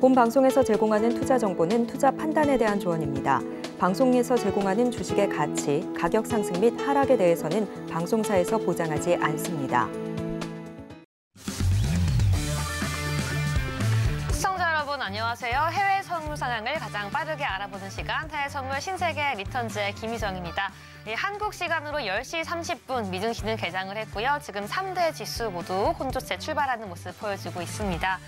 본 방송에서 제공하는 투자 정보는 투자 판단에 대한 조언입니다. 방송에서 제공하는 주식의 가치, 가격 상승 및 하락에 대해서는 방송사에서 보장하지 않습니다. 시청자 여러분 안녕하세요. 해외 선물 상황을 가장 빠르게 알아보는 시간, 해외 선물 신세계 리턴즈의 김희정입니다. 한국 시간으로 10시 30분 미증시는 개장을 했고요. 지금 3대 지수 모두 혼조세 출발하는 모습 보여주고 있습니다.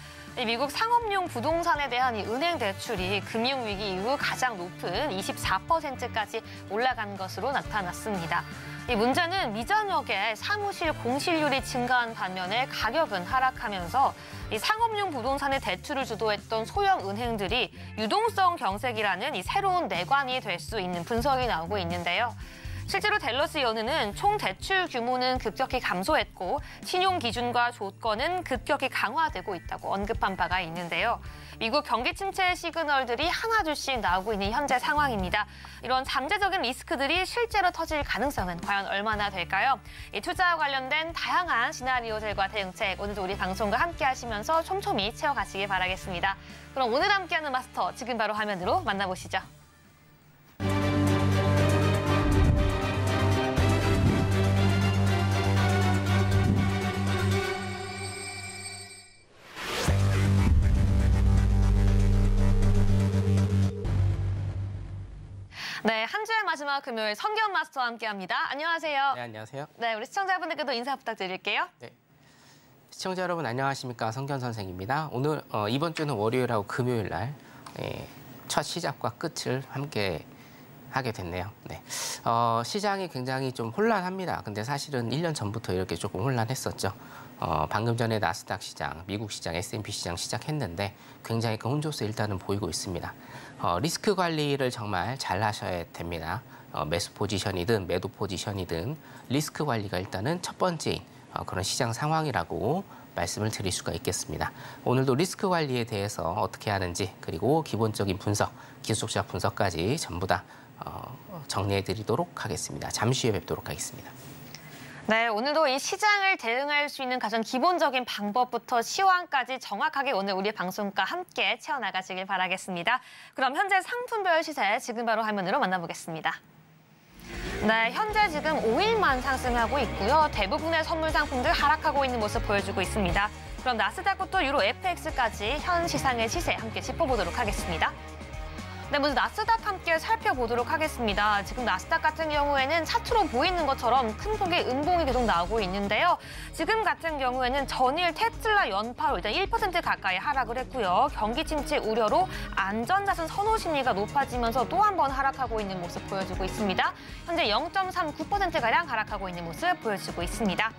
미국 상업용 부동산에 대한 은행 대출이 금융위기 이후 가장 높은 24%까지 올라간 것으로 나타났습니다. 이 문제는 미전역의 사무실 공실률이 증가한 반면에 가격은 하락하면서 이 상업용 부동산의 대출을 주도했던 소형 은행들이 유동성 경색이라는 이 새로운 내관이 될 수 있는 분석이 나오고 있는데요. 실제로 댈러스 연은은 총 대출 규모는 급격히 감소했고 신용 기준과 조건은 급격히 강화되고 있다고 언급한 바가 있는데요. 미국 경기 침체의 시그널들이 하나둘씩 나오고 있는 현재 상황입니다. 이런 잠재적인 리스크들이 실제로 터질 가능성은 과연 얼마나 될까요? 이 투자와 관련된 다양한 시나리오들과 대응책, 오늘도 우리 방송과 함께 하시면서 촘촘히 채워가시길 바라겠습니다. 그럼 오늘 함께하는 마스터 지금 바로 화면으로 만나보시죠. 네, 한 주의 마지막 금요일 성경 마스터와 함께합니다. 안녕하세요. 네, 안녕하세요. 네, 우리 시청자분들께도 인사 부탁드릴게요. 네, 시청자 여러분 안녕하십니까, 성견 선생입니다. 오늘 이번 주는 월요일하고 금요일 날 첫 시작과 끝을 함께 하게 됐네요. 네, 시장이 굉장히 좀 혼란합니다. 근데 사실은 1년 전부터 이렇게 조금 혼란했었죠. 방금 전에 나스닥 시장, 미국 시장, S&P 시장 시작했는데 굉장히 큰 혼조세 일단은 보이고 있습니다. 리스크 관리를 정말 잘 하셔야 됩니다. 매수 포지션이든 매도 포지션이든 리스크 관리가 일단은 첫 번째인 그런 시장 상황이라고 말씀을 드릴 수가 있겠습니다. 오늘도 리스크 관리에 대해서 어떻게 하는지, 그리고 기본적인 분석, 기술적 분석까지 전부 다 정리해 드리도록 하겠습니다. 잠시 후에 뵙도록 하겠습니다. 네, 오늘도 이 시장을 대응할 수 있는 가장 기본적인 방법부터 시황까지 정확하게 오늘 우리 방송과 함께 채워나가시길 바라겠습니다. 그럼 현재 상품별 시세 지금 바로 화면으로 만나보겠습니다. 네, 현재 지금 5일만 상승하고 있고요. 대부분의 선물 상품들 하락하고 있는 모습 보여주고 있습니다. 그럼 나스닥부터 유로 FX까지 현 시장의 시세 함께 짚어보도록 하겠습니다. 네, 먼저 나스닥 함께 살펴보도록 하겠습니다. 지금 나스닥 같은 경우에는 차트로 보이는 것처럼 큰 폭의 음봉이 계속 나오고 있는데요. 지금 같은 경우에는 전일 테슬라 연파로 일단 1% 가까이 하락을 했고요. 경기 침체 우려로 안전자산 선호 심리가 높아지면서 또 한 번 하락하고 있는 모습 보여주고 있습니다. 현재 0.39%가량 하락하고 있는 모습 보여주고 있습니다.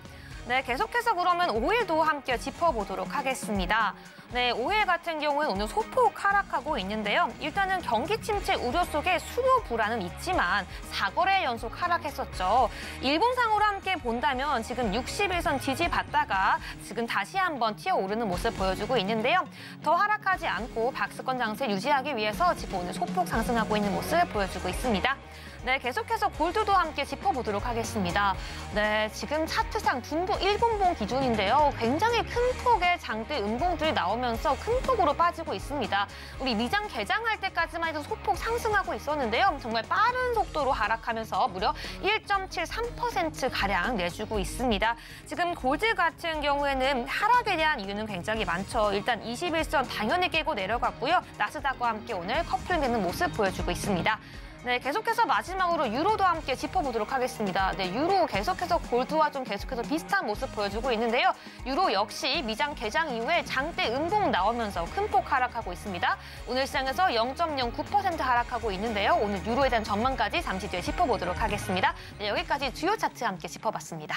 네, 계속해서 그러면 5일도 함께 짚어보도록 하겠습니다. 네, 5일 같은 경우는 오늘 소폭 하락하고 있는데요. 일단은 경기 침체 우려 속에 수요 불안은 있지만 4거래 연속 하락했었죠. 일봉상으로 함께 본다면 지금 61선 지지받다가 지금 다시 한번 튀어오르는 모습 보여주고 있는데요. 더 하락하지 않고 박스권 장세 유지하기 위해서 지금 오늘 소폭 상승하고 있는 모습 보여주고 있습니다. 네, 계속해서 골드도 함께 짚어보도록 하겠습니다. 네, 지금 차트상 일분봉 기준인데요. 굉장히 큰 폭의 장대 음봉들이 나오면서 큰 폭으로 빠지고 있습니다. 우리 미장 개장할 때까지만 해도 소폭 상승하고 있었는데요. 정말 빠른 속도로 하락하면서 무려 1.73%가량 내주고 있습니다. 지금 골드 같은 경우에는 하락에 대한 이유는 굉장히 많죠. 일단 21선 당연히 깨고 내려갔고요. 나스닥과 함께 오늘 커플링되는 모습 보여주고 있습니다. 네, 계속해서 마지막으로 유로도 함께 짚어보도록 하겠습니다. 네, 유로 계속해서 골드와 좀 계속해서 비슷한 모습 보여주고 있는데요. 유로 역시 미장 개장 이후에 장대 음봉 나오면서 큰 폭 하락하고 있습니다. 오늘 시장에서 0.09% 하락하고 있는데요. 오늘 유로에 대한 전망까지 잠시 뒤에 짚어보도록 하겠습니다. 네, 여기까지 주요 차트 함께 짚어봤습니다.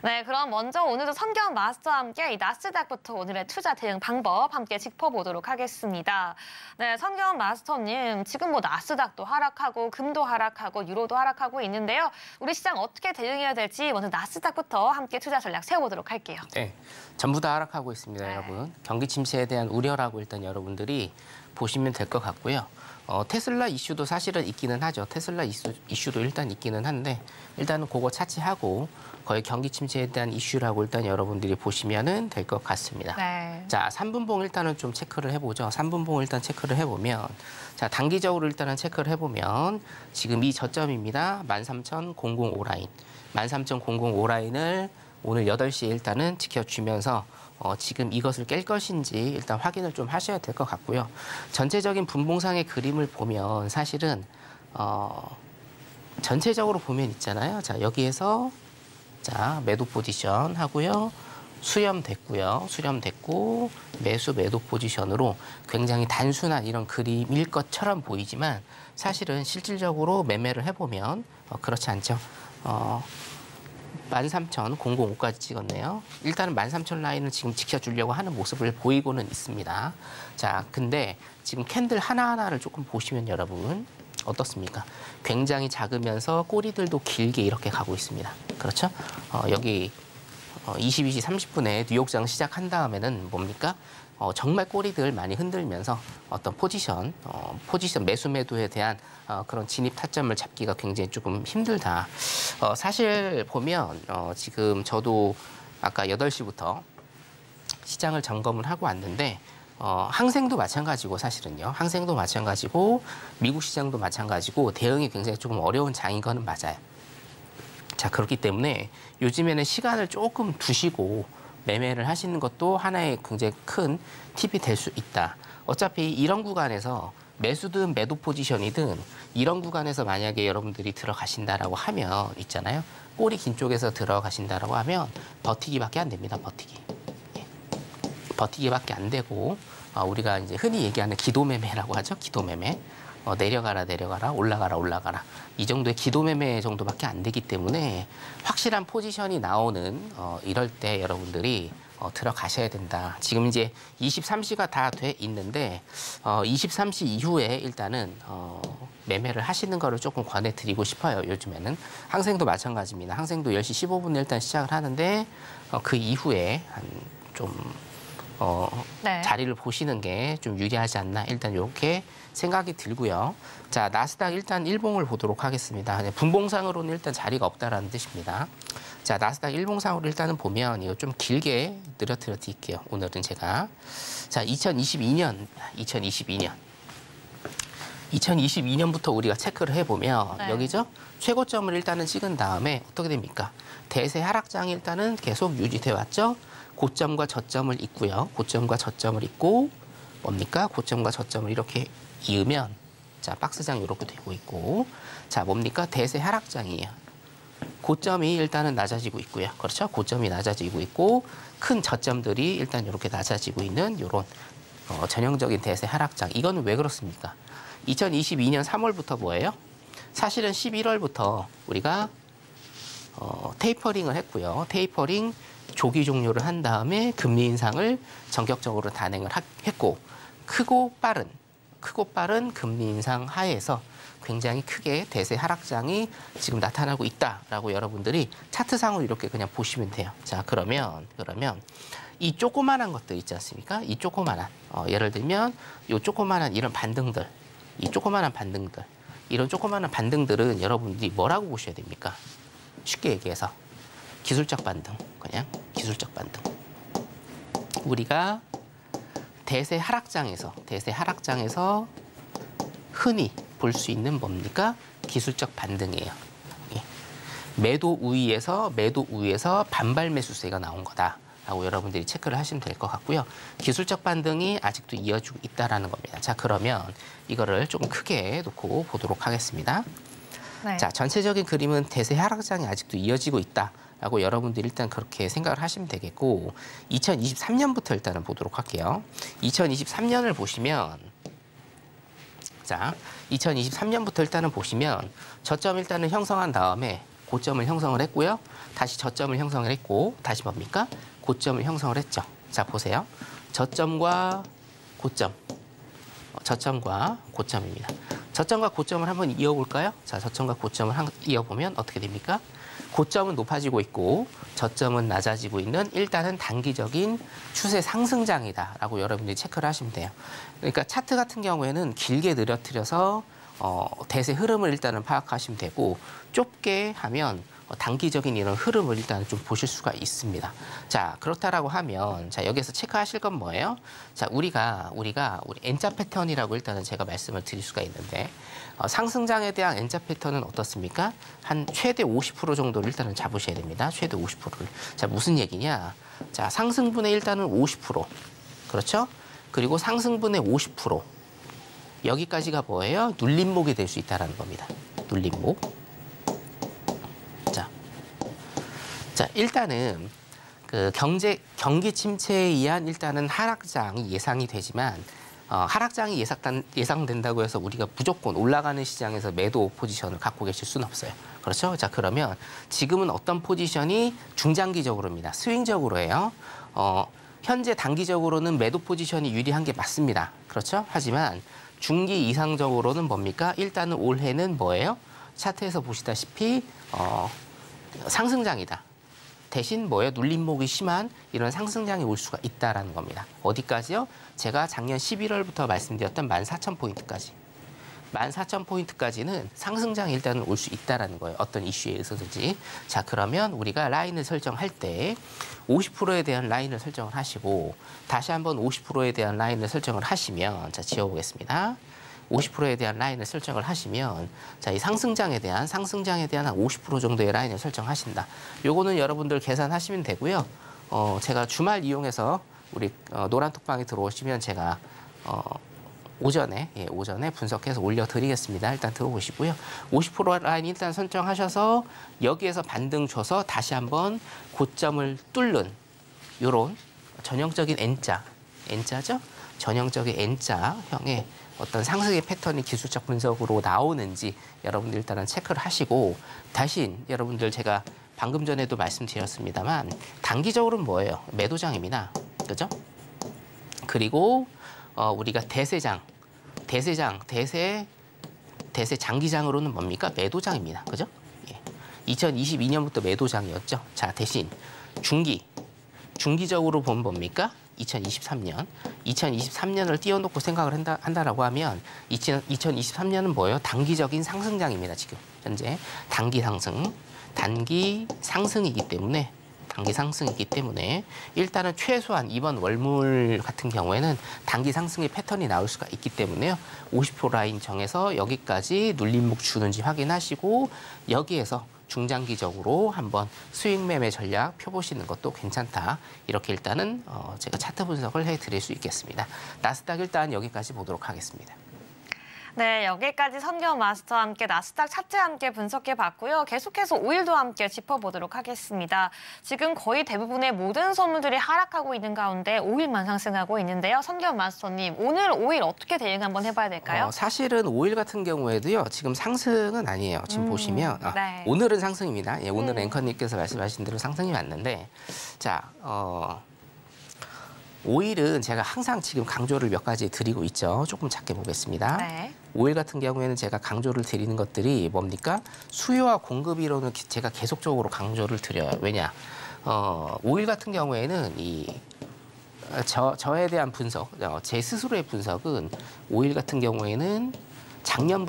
네, 그럼 먼저 오늘도 성경 마스터와 함께 이 나스닥부터 오늘의 투자 대응 방법 함께 짚어보도록 하겠습니다. 네, 성경 마스터님, 지금 뭐 나스닥도 하락하고 금도 하락하고 유로도 하락하고 있는데요. 우리 시장 어떻게 대응해야 될지 먼저 나스닥부터 함께 투자 전략 세워보도록 할게요. 네, 전부 다 하락하고 있습니다, 여러분. 경기 침체에 대한 우려라고 일단 여러분들이 보시면 될 것 같고요. 테슬라 이슈도 사실은 있기는 하죠. 테슬라 이슈도 일단 있기는 한데 일단은 그거 차치하고 거의 경기 침체에 대한 이슈라고 일단 여러분들이 보시면은 될 것 같습니다. 네. 자, 3분봉 일단은 좀 체크를 해보죠. 3분봉 일단 체크를 해보면 자, 단기적으로 일단은 체크를 해보면 지금 이 저점입니다. 13,005 라인. 13,005 라인을 오늘 8시에 일단은 지켜주면서 지금 이것을 깰 것인지 일단 확인을 좀 하셔야 될 것 같고요. 전체적인 분봉상의 그림을 보면 사실은 전체적으로 보면 있잖아요. 자, 여기에서 자, 매도 포지션 하고요. 수렴됐고요. 수렴됐고 매도 포지션으로 굉장히 단순한 이런 그림일 것처럼 보이지만 사실은 실질적으로 매매를 해보면 그렇지 않죠. 13,005까지 찍었네요. 일단은 13,000 라인을 지금 지켜주려고 하는 모습을 보이고는 있습니다. 자, 근데 지금 캔들 하나하나를 조금 보시면 여러분 어떻습니까? 굉장히 작으면서 꼬리들도 길게 이렇게 가고 있습니다. 그렇죠? 여기 22시 30분에 뉴욕장 시작한 다음에는 뭡니까? 정말 꼬리들 많이 흔들면서 어떤 포지션 매수 매도에 대한 그런 진입 타점을 잡기가 굉장히 조금 힘들다. 사실 보면 지금 저도 아까 8시부터 시장을 점검을 하고 왔는데 항생도 마찬가지고 사실은요. 항생도 마찬가지고 미국 시장도 마찬가지고 대응이 굉장히 조금 어려운 장인 거는 맞아요. 자, 그렇기 때문에 요즘에는 시간을 조금 두시고 매매를 하시는 것도 하나의 굉장히 큰 팁이 될 수 있다. 어차피 이런 구간에서 매수든 매도 포지션이든 이런 구간에서 만약에 여러분들이 들어가신다라고 하면 있잖아요. 꼬리 긴 쪽에서 들어가신다라고 하면 버티기밖에 안 됩니다. 버티기밖에 안 되고 우리가 이제 흔히 얘기하는 기도매매라고 하죠. 기도매매. 내려가라, 올라가라. 이 정도의 기도매매 정도밖에 안 되기 때문에 확실한 포지션이 나오는 이럴 때 여러분들이 들어가셔야 된다. 지금 이제 23시가 다 돼 있는데 23시 이후에 일단은 매매를 하시는 거를 조금 권해드리고 싶어요. 요즘에는 항생도 마찬가지입니다. 항생도 10시 15분에 일단 시작을 하는데 그 이후에 네. 자리를 보시는 게 좀 유리하지 않나 일단 이렇게 생각이 들고요. 자, 나스닥 일단 일봉을 보도록 하겠습니다. 분봉상으로는 일단 자리가 없다라는 뜻입니다. 자, 나스닥 일봉상으로 일단은 보면 이거 좀 길게 늘어뜨려 드릴게요. 오늘은 제가 자, 2022년부터 우리가 체크를 해보면 네. 여기죠. 최고점을 일단은 찍은 다음에 어떻게 됩니까? 대세 하락장이 일단은 계속 유지돼 왔죠. 고점과 저점을 잇고요. 고점과 저점을 잇고 뭡니까? 고점과 저점을 이렇게 이으면 자, 박스장이 이렇게 되고 있고 자, 뭡니까? 대세 하락장이에요. 고점이 일단은 낮아지고 있고요. 그렇죠? 고점이 낮아지고 있고 큰 저점들이 일단 이렇게 낮아지고 있는 이런 전형적인 대세 하락장. 이거는 왜 그렇습니까? 2022년 3월부터 뭐예요? 사실은 11월부터 우리가 테이퍼링을 했고요. 테이퍼링 조기 종료를 한 다음에 금리 인상을 전격적으로 단행을 했고 크고 빠른 금리 인상 하에서 굉장히 크게 대세 하락장이 지금 나타나고 있다라고 여러분들이 차트상으로 이렇게 그냥 보시면 돼요. 자, 그러면 이 조그만한 것들 있지 않습니까? 이 조그만한 예를 들면 이 조그만한 이런 반등들, 이런 조그만한 반등들은 여러분들이 뭐라고 보셔야 됩니까? 쉽게 얘기해서 기술적 반등, 그냥 기술적 반등. 우리가 대세 하락장에서 흔히 볼 수 있는 뭡니까? 기술적 반등이에요. 매도 우위에서 반발 매수세가 나온 거다라고 여러분들이 체크를 하시면 될 것 같고요. 기술적 반등이 아직도 이어지고 있다라는 겁니다. 자, 그러면 이거를 조금 크게 놓고 보도록 하겠습니다. 네. 자, 전체적인 그림은 대세 하락장이 아직도 이어지고 있다라고 여러분들이 일단 그렇게 생각을 하시면 되겠고 2023년부터 일단은 보도록 할게요. 2023년을 보시면 자, 2023년부터 일단은 보시면 저점 일단은 형성한 다음에 고점을 형성을 했고요. 다시 저점을 형성을 했고 다시 뭡니까? 고점을 형성을 했죠. 자, 보세요. 저점과 고점입니다. 저점과 고점을 한번 이어볼까요? 자, 저점과 고점을 이어보면 어떻게 됩니까? 고점은 높아지고 있고 저점은 낮아지고 있는 일단은 단기적인 추세 상승장이다라고 여러분들이 체크를 하시면 돼요. 그러니까 차트 같은 경우에는 길게 늘어뜨려서 대세 흐름을 일단은 파악하시면 되고 좁게 하면 단기적인 이런 흐름을 일단 좀 보실 수가 있습니다. 자, 그렇다라고 하면 자, 여기서 체크하실 건 뭐예요? 자, 우리가 우리 N자 패턴이라고 일단은 제가 말씀을 드릴 수가 있는데 상승장에 대한 N자 패턴은 어떻습니까? 한 최대 50% 정도를 일단은 잡으셔야 됩니다. 최대 50%를. 자, 무슨 얘기냐? 자, 상승분의 일단은 50%. 그렇죠? 그리고 상승분의 50%. 여기까지가 뭐예요? 눌림목이 될 수 있다는 겁니다. 눌림목. 자, 일단은 그 경기 침체에 의한 일단은 하락장이 예상이 되지만 하락장이 예상된다고 해서 우리가 무조건 올라가는 시장에서 매도 포지션을 갖고 계실 수는 없어요. 그렇죠? 자, 그러면 지금은 어떤 포지션이 중장기적으로입니다. 스윙적으로예요. 현재 단기적으로는 매도 포지션이 유리한 게 맞습니다. 그렇죠? 하지만 중기 이상적으로는 뭡니까? 일단은 올해는 뭐예요? 차트에서 보시다시피 상승장이다. 대신 뭐예요? 눌림목이 심한 이런 상승장이 올 수가 있다라는 겁니다. 어디까지요? 제가 작년 11월부터 말씀드렸던 14,000포인트까지. 14,000포인트까지는 상승장이 일단은 올 수 있다라는 거예요. 어떤 이슈에 의해서든지. 자, 그러면 우리가 라인을 설정할 때 50%에 대한 라인을 설정을 하시고 다시 한번 50%에 대한 라인을 설정을 하시면 자, 지워보겠습니다. 50%에 대한 라인을 설정을 하시면 자, 이 상승장에 대한 한 50% 정도의 라인을 설정하신다. 요거는 여러분들 계산하시면 되고요. 제가 주말 이용해서 우리 노란톡방에 들어오시면 제가 오전에 분석해서 올려드리겠습니다. 일단 들어보시고요. 50% 라인 일단 설정하셔서 여기에서 반등 줘서 다시 한번 고점을 뚫는 요런 전형적인 N자죠? 전형적인 N자형의 어떤 상승의 패턴이 기술적 분석으로 나오는지 여러분들 일단은 체크를 하시고 대신 여러분들 제가 방금 전에도 말씀드렸습니다만 단기적으로는 뭐예요? 매도장입니다. 그죠? 그리고 우리가 대세 장기장으로는 뭡니까? 매도장입니다. 그죠? 예. 2022년부터 매도장이었죠. 자, 대신 중기적으로 보면 뭡니까? 2023년을 띄워놓고 생각을 한다라고 하면 2023년은 뭐예요? 단기적인 상승장입니다. 지금 현재 단기 상승이기 때문에 일단은 최소한 이번 월물 같은 경우에는 단기 상승의 패턴이 나올 수가 있기 때문에요. 50% 라인 정해서 여기까지 눌림목 주는지 확인하시고 여기에서 중장기적으로 한번 수익 매매 전략 펴보시는 것도 괜찮다. 이렇게 일단은 제가 차트 분석을 해드릴 수 있겠습니다. 나스닥 일단 여기까지 보도록 하겠습니다. 네, 여기까지 선경 마스터와 함께 나스닥 차트와 함께 분석해봤고요. 계속해서 오일도 함께 짚어보도록 하겠습니다. 지금 거의 대부분의 모든 선물들이 하락하고 있는 가운데 오일만 상승하고 있는데요. 선경 마스터님, 오늘 오일 어떻게 대응 한번 해봐야 될까요? 사실은 오일 같은 경우에도요. 지금 상승은 아니에요. 지금 보시면 네. 오늘은 상승입니다. 예, 오늘은 앵커님께서 말씀하신 대로 상승이 맞는데 자, 오일은 제가 항상 지금 강조를 몇 가지 드리고 있죠. 조금 작게 보겠습니다. 네. 오일 같은 경우에는 제가 강조를 드리는 것들이 뭡니까? 수요와 공급 이론은 제가 계속적으로 강조를 드려요. 왜냐? 오일 같은 경우에는 저에 대한 분석, 제 스스로의 분석은 오일 같은 경우에는 작년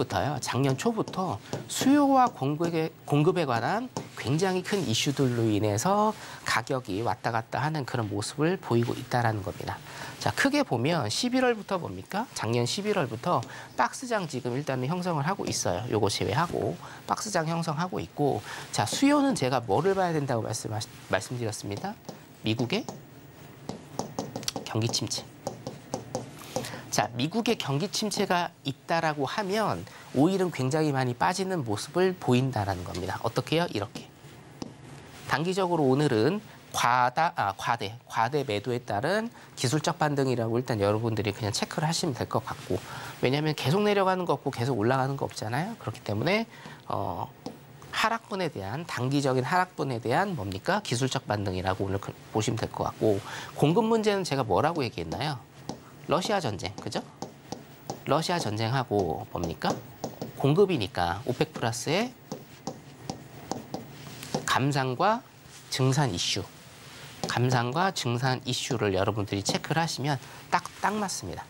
초부터 수요와 공급에 관한 굉장히 큰 이슈들로 인해서 가격이 왔다 갔다 하는 그런 모습을 보이고 있다는 겁니다. 자, 크게 보면 11월부터 뭡니까? 작년 11월부터 박스장 지금 일단은 형성을 하고 있어요. 요거 제외하고 박스장 형성하고 있고 자, 수요는 제가 뭐를 봐야 된다고 말씀드렸습니다. 미국의 경기 침체. 자, 미국의 경기 침체가 있다라고 하면 오일은 굉장히 많이 빠지는 모습을 보인다라는 겁니다. 어떻게요? 이렇게. 단기적으로 오늘은 과대 매도에 따른 기술적 반등이라고 일단 여러분들이 그냥 체크를 하시면 될 것 같고 왜냐하면 계속 내려가는 거 없고 계속 올라가는 거 없잖아요. 그렇기 때문에 단기적인 하락분에 대한 뭡니까? 기술적 반등이라고 오늘 보시면 될 것 같고 공급 문제는 제가 뭐라고 얘기했나요? 러시아 전쟁, 그죠? 러시아 전쟁하고 뭡니까? 공급이니까 오펙 플러스의 감산과 증산 이슈. 감산과 증산 이슈를 여러분들이 체크를 하시면 딱 맞습니다.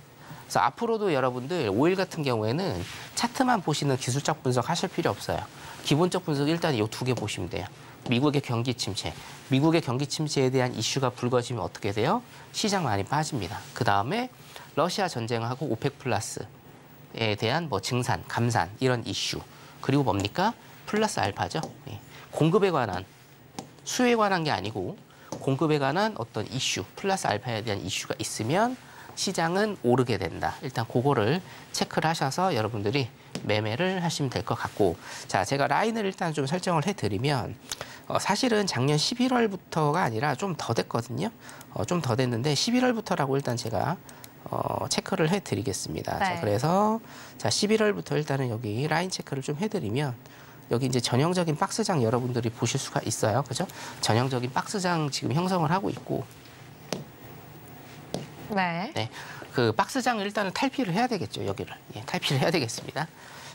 그래서 앞으로도 여러분들 5일 같은 경우에는 차트만 보시는 기술적 분석 하실 필요 없어요. 기본적 분석 일단 이 두 개 보시면 돼요. 미국의 경기 침체. 미국의 경기 침체에 대한 이슈가 불거지면 어떻게 돼요? 시장 많이 빠집니다. 그다음에 러시아 전쟁하고 오펙 플러스에 대한 뭐 증산, 감산 이런 이슈. 그리고 뭡니까? 플러스 알파죠. 공급에 관한, 수요에 관한 게 아니고 공급에 관한 어떤 이슈, 플러스 알파에 대한 이슈가 있으면 시장은 오르게 된다. 일단 그거를 체크를 하셔서 여러분들이 매매를 하시면 될 것 같고, 자, 제가 라인을 일단 좀 설정을 해드리면 사실은 작년 11월부터가 아니라 좀 더 됐거든요. 좀 더 됐는데 11월부터라고 일단 제가 체크를 해드리겠습니다. 네. 자, 그래서 자 11월부터 일단은 여기 라인 체크를 좀 해드리면 여기 이제 전형적인 박스장 여러분들이 보실 수가 있어요. 그죠? 전형적인 박스장 지금 형성을 하고 있고, 네. 그 박스장을 일단은 탈피를 해야 되겠죠. 여기를. 탈피를 해야 되겠습니다.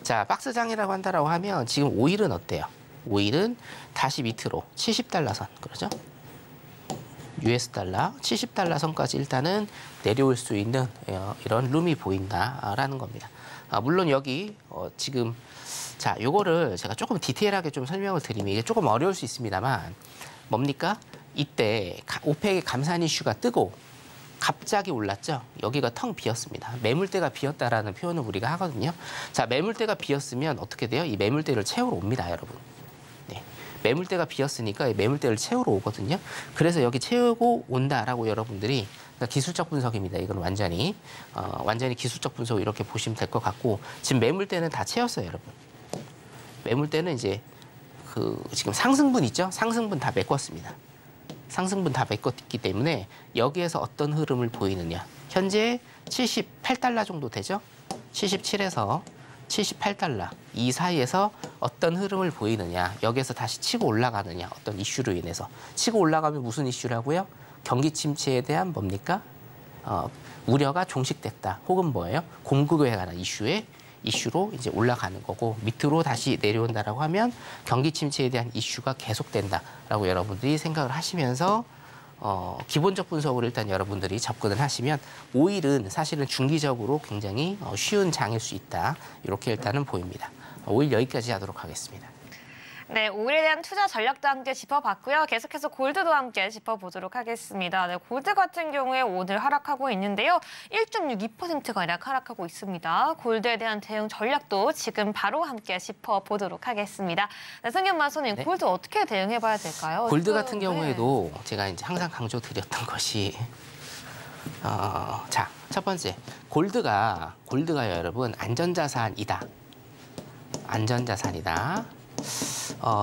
자, 박스장이라고 한다라고 하면 지금 5일은 어때요? 5일은 다시 밑으로 70달러 선. 그러죠? US 달러 70달러 선까지 일단은 내려올 수 있는 이런 룸이 보인다라는 겁니다. 물론 여기 지금 자, 요거를 제가 조금 디테일하게 좀 설명을 드리면 이게 조금 어려울 수 있습니다만 뭡니까? 이때 오펙의 감산 이슈가 뜨고 갑자기 올랐죠. 여기가 텅 비었습니다. 매물대가 비었다라는 표현을 우리가 하거든요. 자, 매물대가 비었으면 어떻게 돼요? 이 매물대를 채우러 옵니다, 여러분. 네. 매물대가 비었으니까 이 매물대를 채우러 오거든요. 그래서 여기 채우고 온다라고 여러분들이, 그러니까 기술적 분석입니다. 이건 완전히 기술적 분석 이렇게 보시면 될 것 같고, 지금 매물대는 다 채웠어요, 여러분. 매물대는 이제 지금 상승분 있죠? 상승분 다 메꿨습니다. 상승분 다 메꿨기 때문에 여기에서 어떤 흐름을 보이느냐. 현재 78달러 정도 되죠? 77에서 78달러 이 사이에서 어떤 흐름을 보이느냐. 여기에서 다시 치고 올라가느냐. 어떤 이슈로 인해서. 치고 올라가면 무슨 이슈라고요? 경기 침체에 대한 뭡니까? 우려가 종식됐다. 혹은 뭐예요? 공급에 관한 이슈로 이제 올라가는 거고, 밑으로 다시 내려온다라고 하면 경기 침체에 대한 이슈가 계속된다라고 여러분들이 생각을 하시면서 기본적 분석으로 일단 여러분들이 접근을 하시면 5일은 사실은 중기적으로 굉장히 쉬운 장일 수 있다. 이렇게 일단은 보입니다. 5일 여기까지 하도록 하겠습니다. 네, 5일에 대한 투자 전략도 함께 짚어봤고요. 계속해서 골드도 함께 짚어보도록 하겠습니다. 네, 골드 같은 경우에 오늘 하락하고 있는데요. 1.62%가량 하락하고 있습니다. 골드에 대한 대응 전략도 지금 바로 함께 짚어보도록 하겠습니다. 네, 성균만 소님, 네. 골드 어떻게 대응해봐야 될까요? 골드 같은 네. 경우에도 제가 이제 항상 강조드렸던 것이 자, 첫 번째, 골드가 여러분 안전자산이다. 안전자산이다.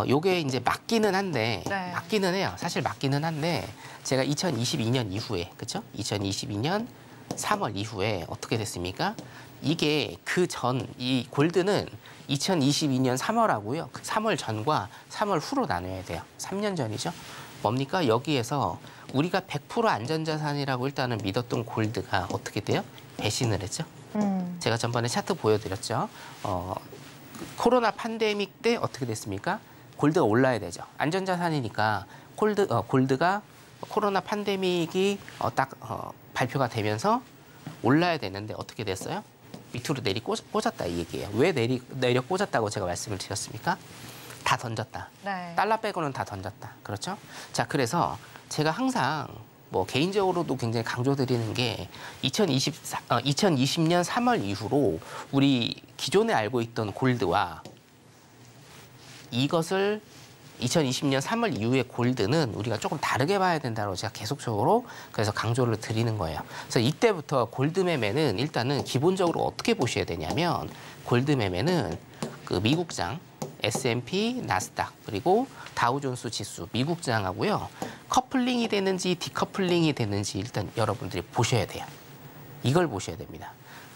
요게 이제 맞기는 한데, 네. 맞기는 해요. 사실 맞기는 한데, 제가 2022년 이후에, 그쵸? 2022년 3월 이후에 어떻게 됐습니까? 이게 이 골드는 2022년 3월하고요. 3월 전과 3월 후로 나눠야 돼요. 3년 전이죠. 뭡니까? 여기에서 우리가 100% 안전자산이라고 일단은 믿었던 골드가 어떻게 돼요? 배신을 했죠. 제가 전번에 차트 보여드렸죠. 코로나 팬데믹 때 어떻게 됐습니까? 골드가 올라야 되죠. 안전자산이니까 골드가 코로나 팬데믹이 발표가 되면서 올라야 되는데 어떻게 됐어요? 밑으로 꽂았다 이 얘기예요. 왜 내려 꽂았다고 제가 말씀을 드렸습니까? 다 던졌다. 네. 달러 빼고는 다 던졌다. 그렇죠? 자, 그래서 제가 항상 개인적으로도 굉장히 강조드리는 게 2020년 3월 이후로 우리 기존에 알고 있던 골드와 이것을 2020년 3월 이후의 골드는 우리가 조금 다르게 봐야 된다고 제가 계속적으로 그래서 강조를 드리는 거예요. 그래서 이때부터 골드 매매는 일단은 기본적으로 어떻게 보셔야 되냐면, 골드 매매는 그 미국장, S&P, 나스닥, 그리고 다우존스 지수, 미국장하고요. 커플링이 되는지 디커플링이 되는지 일단 여러분들이 보셔야 돼요. 이걸 보셔야 됩니다.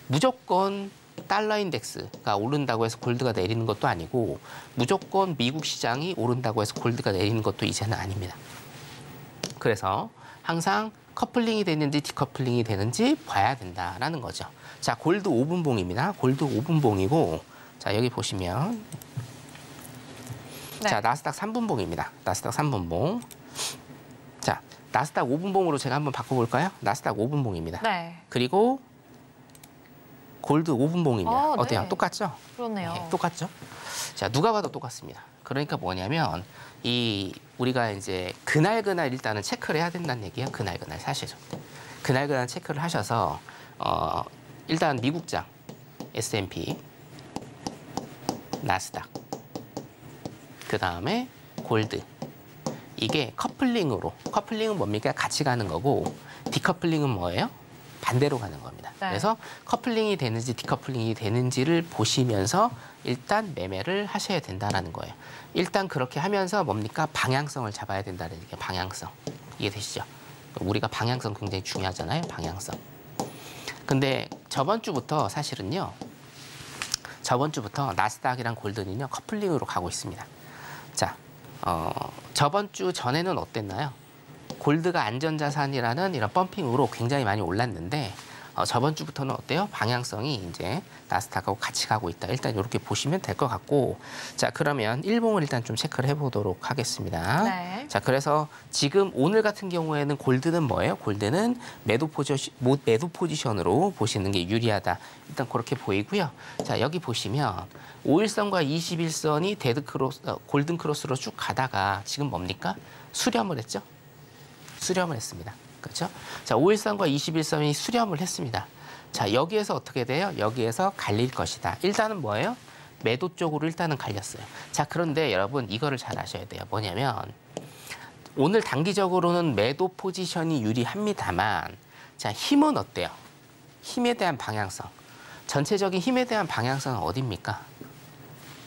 무조건 달러 인덱스가 오른다고 해서 골드가 내리는 것도 아니고, 무조건 미국 시장이 오른다고 해서 골드가 내리는 것도 이제는 아닙니다. 그래서 항상 커플링이 되는지 디커플링이 되는지 봐야 된다라는 거죠. 자, 골드 5분봉입니다. 골드 5분봉이고, 자, 여기 보시면 네. 자, 나스닥 3분봉입니다. 나스닥 3분봉. 자, 나스닥 5분봉으로 제가 한번 바꿔볼까요? 나스닥 5분봉입니다. 네. 그리고 골드 5분봉입니다. 네. 어때요? 똑같죠? 그렇네요. 네, 똑같죠? 자, 누가 봐도 똑같습니다. 그러니까 뭐냐면 우리가 이제 그날 일단은 체크를 해야 된다는 얘기예요. 그날 사실은. 그날 체크를 하셔서 일단 미국장, S&P, 나스닥, 그다음에 골드. 이게 커플링은 뭡니까? 같이 가는 거고 디커플링은 뭐예요? 반대로 가는 겁니다. 네. 그래서 커플링이 되는지 디커플링이 되는지를 보시면서 일단 매매를 하셔야 된다는 거예요. 일단 그렇게 하면서 뭡니까? 방향성을 잡아야 된다는 얘기예요. 방향성. 이해되시죠? 우리가 방향성 굉장히 중요하잖아요. 방향성. 근데 저번 주부터 사실은요. 저번 주부터 나스닥이랑 골드는요. 커플링으로 가고 있습니다. 자, 저번 주 전에는 어땠나요? 골드가 안전자산이라는 이런 펌핑으로 굉장히 많이 올랐는데 저번 주부터는 어때요? 방향성이 이제 나스닥하고 같이 가고 있다. 일단 이렇게 보시면 될 것 같고, 자, 그러면 일봉을 일단 좀 체크를 해보도록 하겠습니다. 네. 자, 그래서 지금 오늘 같은 경우에는 골드는 뭐예요? 골드는 매도 포지션으로 보시는 게 유리하다. 일단 그렇게 보이고요. 자, 여기 보시면 5일선과 21선이 골든 크로스로 쭉 가다가 지금 뭡니까? 수렴을 했죠? 수렴을 했습니다. 그렇죠? 자, 5일선과 21선이 수렴을 했습니다. 자, 여기에서 어떻게 돼요? 여기에서 갈릴 것이다. 일단은 뭐예요? 매도 쪽으로 일단은 갈렸어요. 자, 그런데 여러분 이거를 잘 아셔야 돼요. 뭐냐면 오늘 단기적으로는 매도 포지션이 유리합니다만, 자, 힘은 어때요? 힘에 대한 방향성. 전체적인 힘에 대한 방향성은 어디입니까?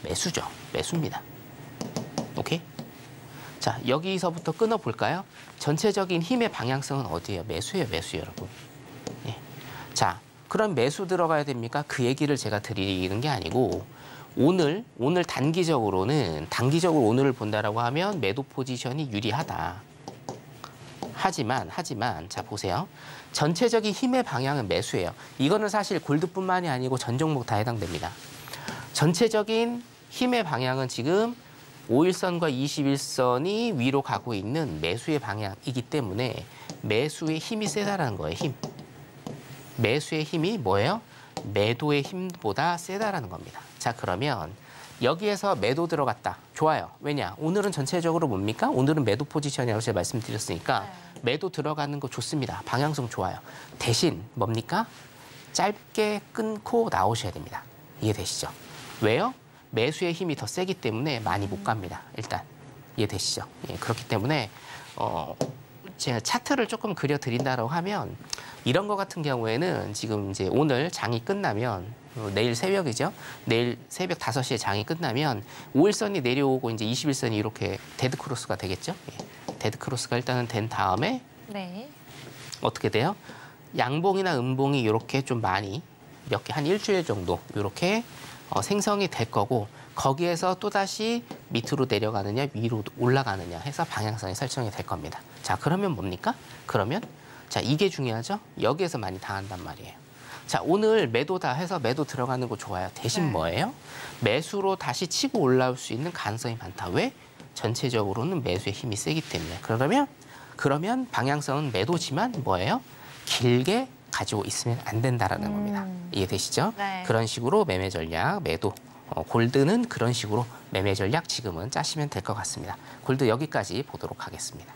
매수죠. 매수입니다. 오케이? 자, 여기서부터 끊어볼까요? 전체적인 힘의 방향성은 어디예요? 매수예요, 매수 여러분. 예. 자, 그럼 매수 들어가야 됩니까? 그 얘기를 제가 드리는 게 아니고 오늘 단기적으로 오늘을 본다라고 하면 매도 포지션이 유리하다. 하지만 자, 보세요. 전체적인 힘의 방향은 매수예요. 이거는 사실 골드뿐만이 아니고 전 종목 다 해당됩니다. 전체적인 힘의 방향은 지금 5일선과 21선이 위로 가고 있는 매수의 방향이기 때문에 매수의 힘이 세다라는 거예요. 힘. 매수의 힘이 뭐예요? 매도의 힘보다 세다라는 겁니다. 자, 그러면 여기에서 매도 들어갔다. 좋아요. 왜냐? 오늘은 전체적으로 뭡니까? 오늘은 매도 포지션이라고 제가 말씀드렸으니까 매도 들어가는 거 좋습니다. 방향성 좋아요. 대신 뭡니까? 짧게 끊고 나오셔야 됩니다. 이해되시죠? 왜요? 매수의 힘이 더 세기 때문에 많이 못 갑니다. 일단 이해되시죠? 예, 그렇기 때문에 제가 차트를 조금 그려드린다고 하면 이런 거 같은 경우에는 지금 이제 오늘 장이 끝나면 내일 새벽이죠. 내일 새벽 5시에 장이 끝나면 5일선이 내려오고 이제 21선이 이렇게 데드크로스가 되겠죠. 예, 데드크로스가 일단은 된 다음에 네. 어떻게 돼요? 양봉이나 음봉이 이렇게 좀 많이 몇 개 한 일주일 정도 이렇게 생성이 될 거고 거기에서 또다시 밑으로 내려가느냐 위로 올라가느냐 해서 방향성이 설정이 될 겁니다. 자, 그러면 뭡니까? 그러면 자, 이게 중요하죠. 여기에서 많이 당한단 말이에요. 자, 오늘 매도다 해서 매도 들어가는 거 좋아요. 대신 뭐예요? 매수로 다시 치고 올라올 수 있는 가능성이 많다. 왜? 전체적으로는 매수의 힘이 세기 때문에. 그러면 방향성은 매도지만 뭐예요? 길게 가지고 있으면 안 된다라는 겁니다. 이해되시죠? 네. 그런 식으로 매매 전략, 매도. 골드는 그런 식으로 매매 전략 지금은 짜시면 될 것 같습니다. 골드 여기까지 보도록 하겠습니다.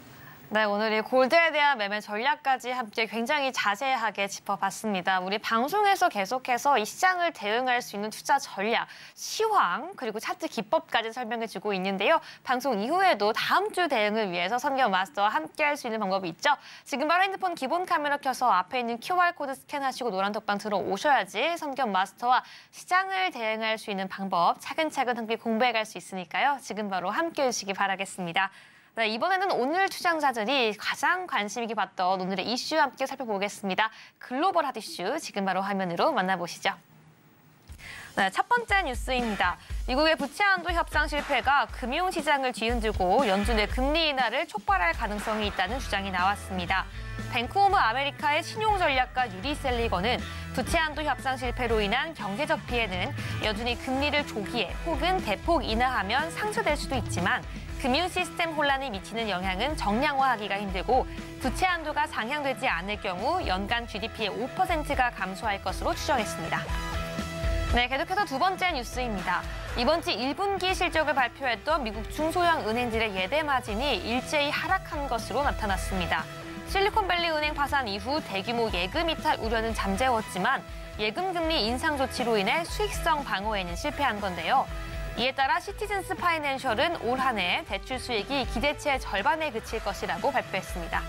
네, 오늘 이 골드에 대한 매매 전략까지 함께 굉장히 자세하게 짚어봤습니다. 우리 방송에서 계속해서 이 시장을 대응할 수 있는 투자 전략, 시황, 그리고 차트 기법까지 설명해주고 있는데요. 방송 이후에도 다음 주 대응을 위해서 선경 마스터와 함께할 수 있는 방법이 있죠. 지금 바로 핸드폰 기본 카메라 켜서 앞에 있는 QR코드 스캔하시고 노란 톡방 들어오셔야지 선경 마스터와 시장을 대응할 수 있는 방법 차근차근 함께 공부해갈 수 있으니까요. 지금 바로 함께해 주시기 바라겠습니다. 네, 이번에는 오늘 투자자들이 가장 관심 있게 봤던 오늘의 이슈 함께 살펴보겠습니다. 글로벌 핫 이슈 지금 바로 화면으로 만나보시죠. 네, 첫 번째 뉴스입니다. 미국의 부채 한도 협상 실패가 금융시장을 뒤흔들고 연준의 금리 인하를 촉발할 가능성이 있다는 주장이 나왔습니다. 뱅크 오브 아메리카의 신용 전략가 유리 셀리건은 부채 한도 협상 실패로 인한 경제적 피해는 여전히 금리를 조기에 혹은 대폭 인하하면 상쇄될 수도 있지만 금융 시스템 혼란이 미치는 영향은 정량화하기가 힘들고 부채 한도가 상향되지 않을 경우 연간 GDP의 5%가 감소할 것으로 추정했습니다. 네, 계속해서 두 번째 뉴스입니다. 이번 주 1분기 실적을 발표했던 미국 중소형 은행들의 예대 마진이 일제히 하락한 것으로 나타났습니다. 실리콘밸리 은행 파산 이후 대규모 예금 이탈 우려는 잠재웠지만 예금 금리 인상 조치로 인해 수익성 방어에는 실패한 건데요. 이에 따라 시티즌스 파이낸셜은 올 한 해 대출 수익이 기대치의 절반에 그칠 것이라고 발표했습니다.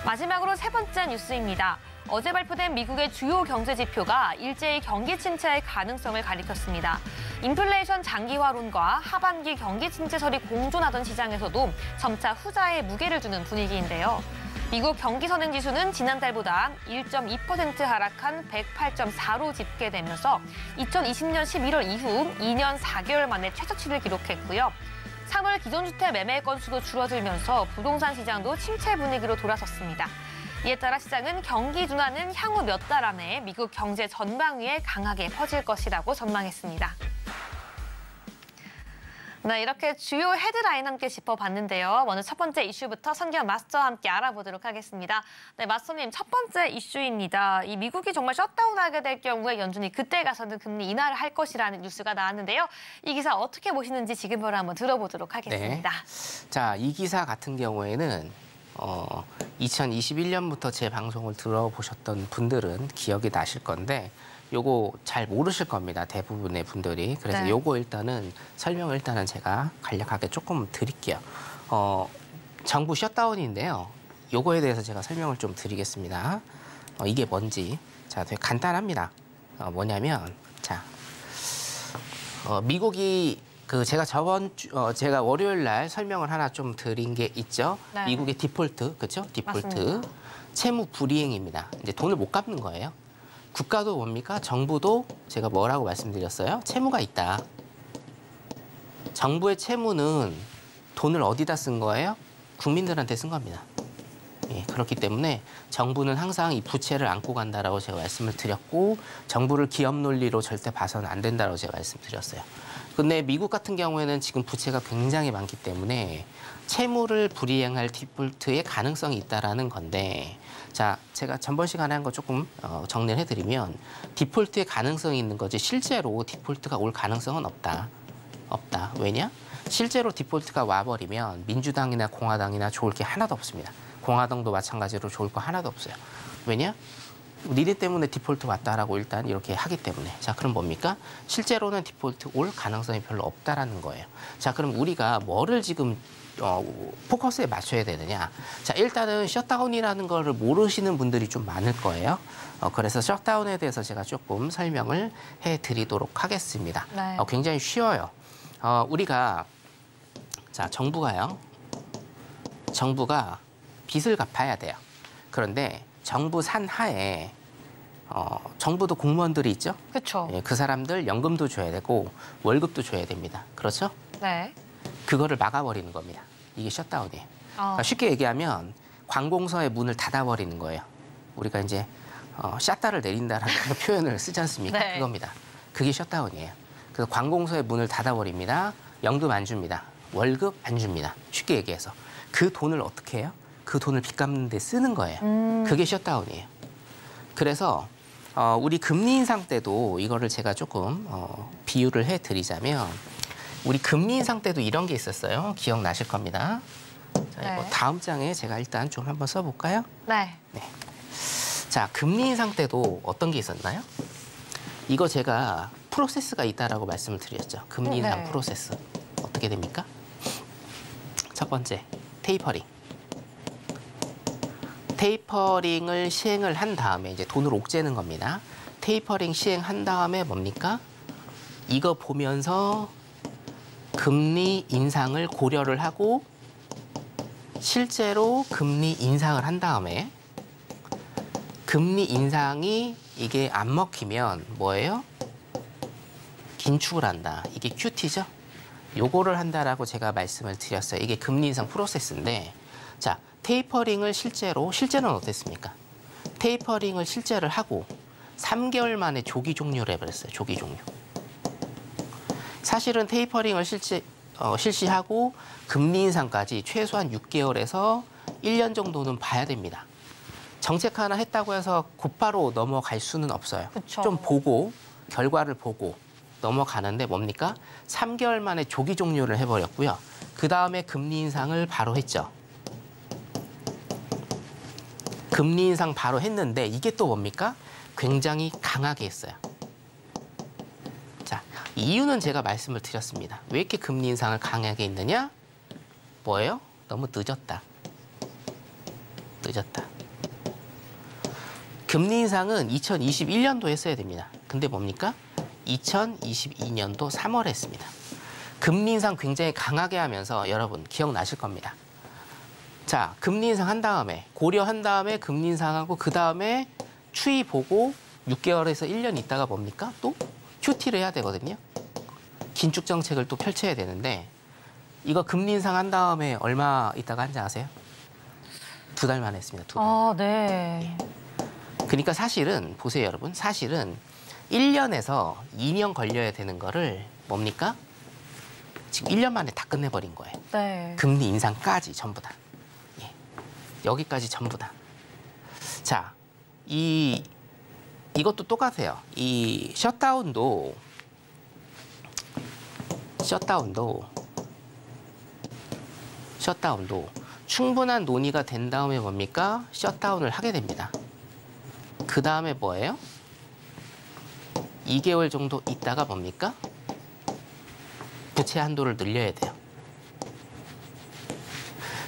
마지막으로 세 번째 뉴스입니다. 어제 발표된 미국의 주요 경제 지표가 일제히 경기 침체의 가능성을 가리켰습니다. 인플레이션 장기화론과 하반기 경기 침체설이 공존하던 시장에서도 점차 후자에 무게를 두는 분위기인데요. 미국 경기 선행 지수는 지난달보다 1.2% 하락한 108.4로 집계되면서 2020년 11월 이후 2년 4개월 만에 최저치를 기록했고요. 3월 기존주택 매매 건수도 줄어들면서 부동산 시장도 침체 분위기로 돌아섰습니다. 이에 따라 시장은 경기 둔화는 향후 몇 달 안에 미국 경제 전방 위에 강하게 퍼질 것이라고 전망했습니다. 네, 이렇게 주요 헤드라인 함께 짚어봤는데요. 먼저 첫 번째 이슈부터 선경 마스터와 함께 알아보도록 하겠습니다. 네, 마스터님, 첫 번째 이슈입니다. 이 미국이 정말 셧다운하게 될 경우에 연준이 그때 가서는 금리 인하를 할 것이라는 뉴스가 나왔는데요. 이 기사 어떻게 보시는지 지금 바로 한번 들어보도록 하겠습니다. 네. 자, 이 기사 같은 경우에는 2021년부터 제 방송을 들어보셨던 분들은 기억이 나실 건데 요거 잘 모르실 겁니다. 대부분의 분들이. 그래서 네. 요거 일단은 설명을 제가 간략하게 조금 드릴게요. 정부 셧다운인데요. 요거에 대해서 제가 설명을 좀 드리겠습니다. 이게 뭔지. 자, 되게 간단합니다. 뭐냐면 자, 미국이 제가 제가 월요일 날 설명을 하나 좀 드린 게 있죠. 네. 미국의 디폴트, 그렇죠? 디폴트. 맞습니다. 채무 불이행입니다. 이제 돈을 못 갚는 거예요. 국가도 뭡니까? 정부도 제가 뭐라고 말씀드렸어요? 채무가 있다. 정부의 채무는 돈을 어디다 쓴 거예요? 국민들한테 쓴 겁니다. 예, 그렇기 때문에 정부는 항상 이 부채를 안고 간다라고 제가 말씀을 드렸고 정부를 기업 논리로 절대 봐서는 안 된다라고 제가 말씀드렸어요. 근데 미국 같은 경우에는 지금 부채가 굉장히 많기 때문에 채무를 불이행할 디폴트의 가능성이 있다라는 건데 자, 제가 전번 시간에 한 거 조금 정리를 해드리면 디폴트의 가능성이 있는 거지 실제로 디폴트가 올 가능성은 없다. 없다. 왜냐? 실제로 디폴트가 와버리면 민주당이나 공화당이나 좋을 게 하나도 없습니다. 공화당도 마찬가지로 좋을 거 하나도 없어요. 왜냐? 니네 때문에 디폴트 왔다라고 일단 이렇게 하기 때문에. 자, 그럼 뭡니까? 실제로는 디폴트 올 가능성이 별로 없다라는 거예요. 자, 그럼 우리가 뭐를 지금 포커스에 맞춰야 되느냐? 자, 일단은 셧다운이라는 거를 모르시는 분들이 좀 많을 거예요. 그래서 셧다운에 대해서 제가 조금 설명을 해드리도록 하겠습니다. 네. 굉장히 쉬워요. 우리가 자, 정부가 빚을 갚아야 돼요. 그런데 정부 산하에 정부도 공무원들이 있죠. 그렇죠. 예, 그 사람들 연금도 줘야 되고 월급도 줘야 됩니다. 그렇죠? 네. 그거를 막아버리는 겁니다. 이게 셧다운이에요. 그러니까 쉽게 얘기하면 관공서의 문을 닫아버리는 거예요. 우리가 이제 샷다를 내린다라는 표현을 쓰지 않습니까? 네. 그겁니다. 그게 셧다운이에요. 그래서 관공서의 문을 닫아버립니다. 연금 안 줍니다. 월급 안 줍니다. 쉽게 얘기해서. 그 돈을 어떻게 해요? 그 돈을 빚 갚는 데 쓰는 거예요. 그게 셧다운이에요. 그래서 우리 금리 인상 때도 이거를 제가 조금 비유를 해드리자면 우리 금리 인상 때도 이런 게 있었어요. 기억나실 겁니다. 자, 이거 네. 다음 장에 제가 일단 좀 한번 써볼까요? 네. 네. 자, 금리 인상 때도 어떤 게 있었나요? 이거 제가 프로세스가 있다라고 말씀을 드렸죠. 금리 인상 네. 프로세스. 어떻게 됩니까? 첫 번째, 테이퍼링. 테이퍼링을 시행을 한 다음에 이제 돈을 옥죄는 겁니다. 테이퍼링 시행한 다음에 뭡니까? 이거 보면서 금리 인상을 고려를 하고 실제로 금리 인상을 한 다음에 금리 인상이 이게 안 먹히면 뭐예요? 긴축을 한다. 이게 QT죠? 요거를 한다라고 제가 말씀을 드렸어요. 이게 금리 인상 프로세스인데, 자, 테이퍼링을 실제는 어땠습니까? 테이퍼링을 실제를 하고 3개월 만에 조기 종료를 해버렸어요. 조기 종료. 사실은 테이퍼링을 실시하고 금리 인상까지 최소한 6개월에서 1년 정도는 봐야 됩니다. 정책 하나 했다고 해서 곧바로 넘어갈 수는 없어요. 그쵸. 좀 보고 결과를 보고 넘어가는데 뭡니까? 3개월 만에 조기 종료를 해버렸고요. 그 다음에 금리 인상을 바로 했죠. 금리 인상 바로 했는데 이게 또 뭡니까? 굉장히 강하게 했어요. 자, 이유는 제가 말씀을 드렸습니다. 왜 이렇게 금리 인상을 강하게 했느냐? 뭐예요? 너무 늦었다. 늦었다. 금리 인상은 2021년도에 했어야 됩니다. 근데 뭡니까? 2022년도 3월에 했습니다. 금리 인상 굉장히 강하게 하면서 여러분 기억나실 겁니다. 자, 금리 인상 한 다음에 고려한 다음에 금리 인상하고 그 다음에 추이 보고 6개월에서 1년 있다가 뭡니까? 또 QT를 해야 되거든요. 긴축 정책을 또 펼쳐야 되는데 이거 금리 인상 한 다음에 얼마 있다가 한지 아세요? 2달 만에 했습니다. 2달. 아, 네. 그러니까 사실은 보세요, 여러분. 사실은 1년에서 2년 걸려야 되는 거를 뭡니까? 지금 1년 만에 다 끝내버린 거예요. 네. 금리 인상까지 전부 다. 예. 여기까지 전부 다. 자, 이것도 똑같아요. 이 셧다운도 충분한 논의가 된 다음에 뭡니까? 셧다운을 하게 됩니다. 그 다음에 뭐예요? 2개월 정도 있다가 뭡니까? 부채 한도를 늘려야 돼요.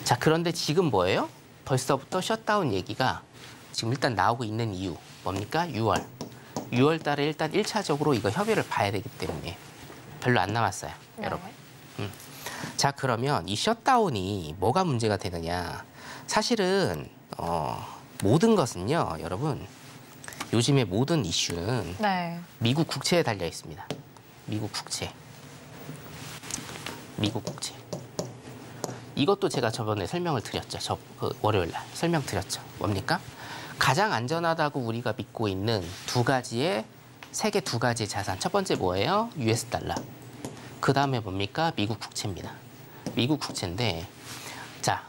자, 그런데 지금 뭐예요? 벌써부터 셧다운 얘기가 지금 일단 나오고 있는 이유 뭡니까? 6월 달에 일단 1차적으로 이거 협의를 봐야 되기 때문에 별로 안 남았어요, 네. 여러분. 자, 그러면 이 셧다운이 뭐가 문제가 되느냐? 사실은 모든 것은요, 여러분. 요즘의 모든 이슈는 네. 미국 국채에 달려 있습니다. 미국 국채. 이것도 제가 저번에 설명을 드렸죠. 월요일 날 설명드렸죠. 뭡니까? 가장 안전하다고 우리가 믿고 있는 세계 두 가지의 자산. 첫 번째 뭐예요? US 달러. 그 다음에 뭡니까? 미국 국채입니다. 미국 국채인데, 자,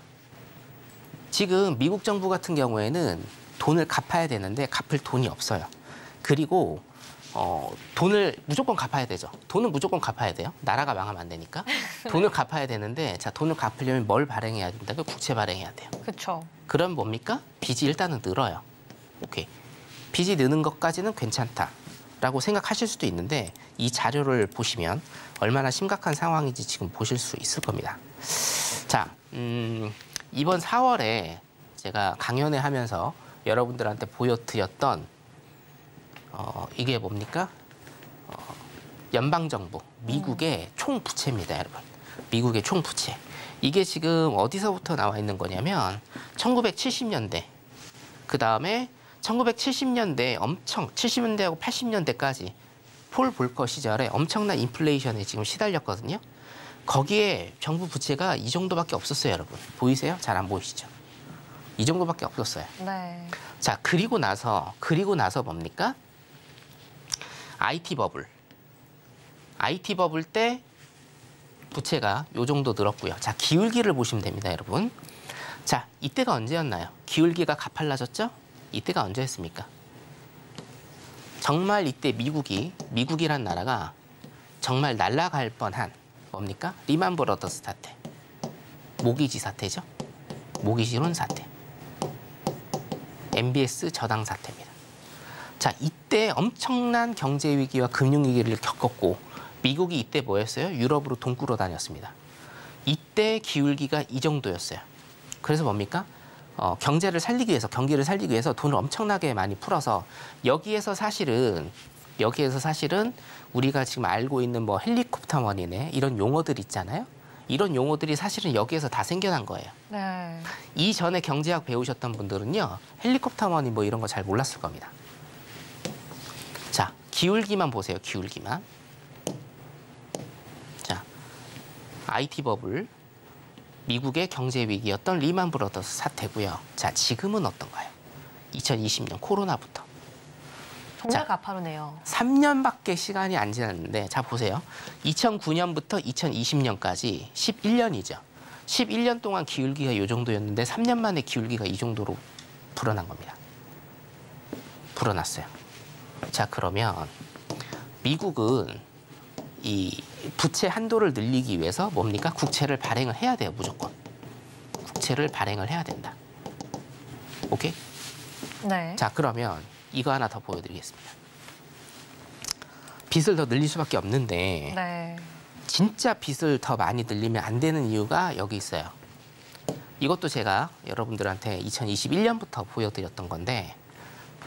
지금 미국 정부 같은 경우에는 돈을 갚아야 되는데 갚을 돈이 없어요. 그리고 돈을 무조건 갚아야 되죠. 돈은 무조건 갚아야 돼요. 나라가 망하면 안 되니까. 돈을 갚아야 되는데, 자, 돈을 갚으려면 뭘 발행해야 된다고? 국채 발행해야 돼요. 그렇죠. 그럼 뭡니까? 빚이 일단은 늘어요. 오케이. 빚이 느는 것까지는 괜찮다라고 생각하실 수도 있는데 이 자료를 보시면 얼마나 심각한 상황인지 지금 보실 수 있을 겁니다. 자, 이번 4월에 제가 강연회 하면서 여러분들한테 보여드렸던 이게 뭡니까? 연방정부, 미국의 총부채입니다, 여러분. 미국의 총부채. 이게 지금 어디서부터 나와 있는 거냐면 1970년대, 그 다음에 1970년대 70년대하고 80년대까지 폴 볼커 시절에 엄청난 인플레이션에 지금 시달렸거든요. 거기에 정부 부채가 이 정도밖에 없었어요, 여러분. 보이세요? 잘 안 보이시죠? 이 정도밖에 없었어요. 네. 자, 그리고 나서 뭡니까? IT 버블 때 부채가 요 정도 늘었고요. 자, 기울기를 보시면 됩니다, 여러분. 자, 이때가 언제였나요? 기울기가 가팔라졌죠? 이때가 언제였습니까? 정말 이때 미국이란 나라가 정말 날아갈 뻔한 뭡니까? 리만 브러더스 사태. 모기지 사태죠? 모기지론 사태. MBS 저당 사태입니다. 자, 이때 엄청난 경제 위기와 금융 위기를 겪었고 미국이 이때 뭐였어요? 유럽으로 돈 꾸러 다녔습니다. 이때 기울기가 이 정도였어요. 그래서 뭡니까? 경기를 살리기 위해서 돈을 엄청나게 많이 풀어서 여기에서 사실은 우리가 지금 알고 있는 뭐 헬리콥터 머니네 이런 용어들 있잖아요. 이런 용어들이 사실은 여기에서 다 생겨난 거예요. 네. 이전에 경제학 배우셨던 분들은요. 헬리콥터 머니 뭐 이런 거 잘 몰랐을 겁니다. 자, 기울기만 보세요. 기울기만. IT 버블, 미국의 경제 위기였던 리만 브러더스 사태고요. 자, 지금은 어떤가요? 2020년 코로나부터. 정말 자, 가파르네요. 3년밖에 시간이 안 지났는데 자 보세요. 2009년부터 2020년까지 11년이죠. 11년 동안 기울기가 이 정도였는데 3년 만에 기울기가 이 정도로 불어난 겁니다. 불어났어요. 자, 그러면 미국은 이 부채 한도를 늘리기 위해서 뭡니까? 국채를 발행을 해야 돼요, 무조건. 국채를 발행을 해야 된다. 오케이? 네. 자, 그러면 이거 하나 더 보여드리겠습니다. 빚을 더 늘릴 수밖에 없는데 네. 진짜 빚을 더 많이 늘리면 안 되는 이유가 여기 있어요. 이것도 제가 여러분들한테 2021년부터 보여드렸던 건데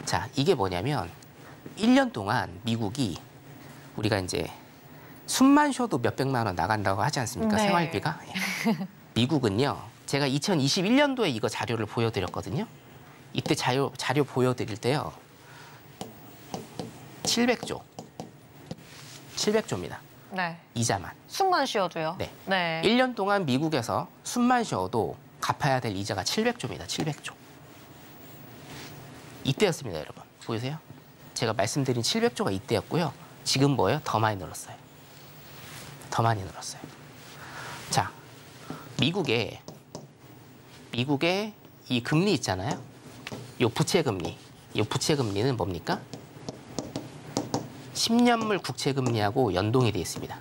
자, 이게 뭐냐면 1년 동안 미국이 우리가 이제 숨만 쉬어도 몇백만 원 나간다고 하지 않습니까? 네. 생활비가. 미국은요. 제가 2021년도에 이거 자료를 보여드렸거든요. 이때 자료 보여드릴 때요. 700조입니다. 네. 이자만. 숨만 쉬어도요. 네. 네. 1년 동안 미국에서 숨만 쉬어도 갚아야 될 이자가 700조입니다. 700조. 이때였습니다, 여러분. 보이세요? 제가 말씀드린 700조가 이때였고요. 지금 뭐예요? 더 많이 늘었어요. 더 많이 늘었어요. 자, 미국의 이 금리 있잖아요. 이 부채 금리. 이 부채 금리는 뭡니까? 10년물 국채 금리하고 연동이 되어 있습니다.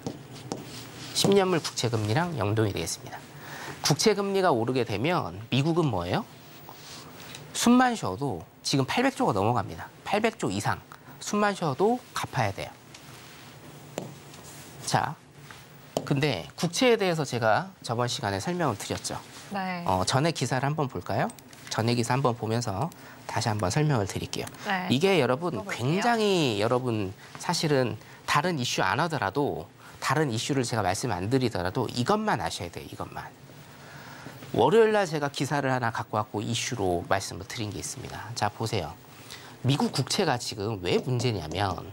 10년물 국채 금리랑 연동이 되어 있습니다. 국채 금리가 오르게 되면 미국은 뭐예요? 숨만 쉬어도 지금 800조가 넘어갑니다. 800조 이상 숨만 쉬어도 갚아야 돼요. 자, 근데 국채에 대해서 제가 저번 시간에 설명을 드렸죠. 네. 전에 기사를 한번 볼까요? 전에 기사 한번 보면서 다시 한번 설명을 드릴게요. 네. 이게 여러분 읽어볼게요. 굉장히 여러분 사실은 다른 이슈 안 하더라도 다른 이슈를 제가 말씀 안 드리더라도 이것만 아셔야 돼요. 이것만. 월요일 날 제가 기사를 하나 갖고 왔고 이슈로 말씀을 드린 게 있습니다. 자, 보세요. 미국 국채가 지금 왜 문제냐면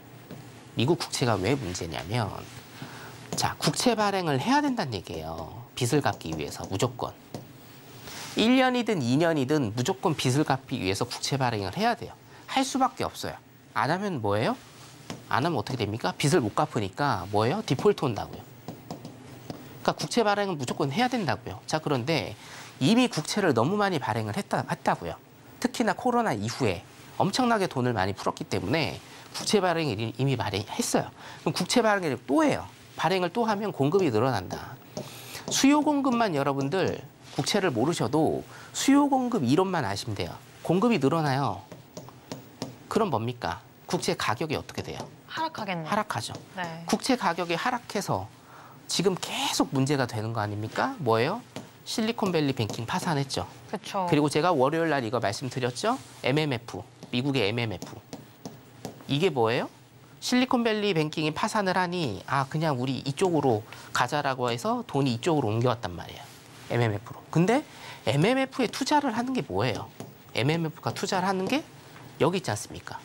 자, 국채 발행을 해야 된다는 얘기예요. 빚을 갚기 위해서 무조건. 1년이든 2년이든 무조건 빚을 갚기 위해서 국채 발행을 해야 돼요. 할 수밖에 없어요. 안 하면 뭐예요? 안 하면 어떻게 됩니까? 빚을 못 갚으니까 뭐예요? 디폴트 온다고요. 그러니까 국채 발행은 무조건 해야 된다고요. 자, 그런데 이미 국채를 너무 많이 발행을 했다고요. 특히나 코로나 이후에 엄청나게 돈을 많이 풀었기 때문에 국채 발행을 이미 발행했어요. 그럼 국채 발행을 또 해요. 발행을 또 하면 공급이 늘어난다. 수요 공급만 여러분들 국채를 모르셔도 수요 공급 이론만 아시면 돼요. 공급이 늘어나요. 그럼 뭡니까? 국채 가격이 어떻게 돼요? 하락하겠네요. 하락하죠. 네. 국채 가격이 하락해서 지금 계속 문제가 되는 거 아닙니까? 뭐예요? 실리콘밸리 뱅킹 파산했죠. 그렇죠. 그리고 제가 월요일 날 이거 말씀드렸죠. MMF, 미국의 MMF. 이게 뭐예요? 실리콘밸리 뱅킹이 파산을 하니 그냥 우리 이쪽으로 가자라고 해서 돈이 이쪽으로 옮겨왔단 말이에요. MMF로. 근데 MMF에 투자를 하는 게 뭐예요? MMF가 투자를 하는 게 여기 있지 않습니까?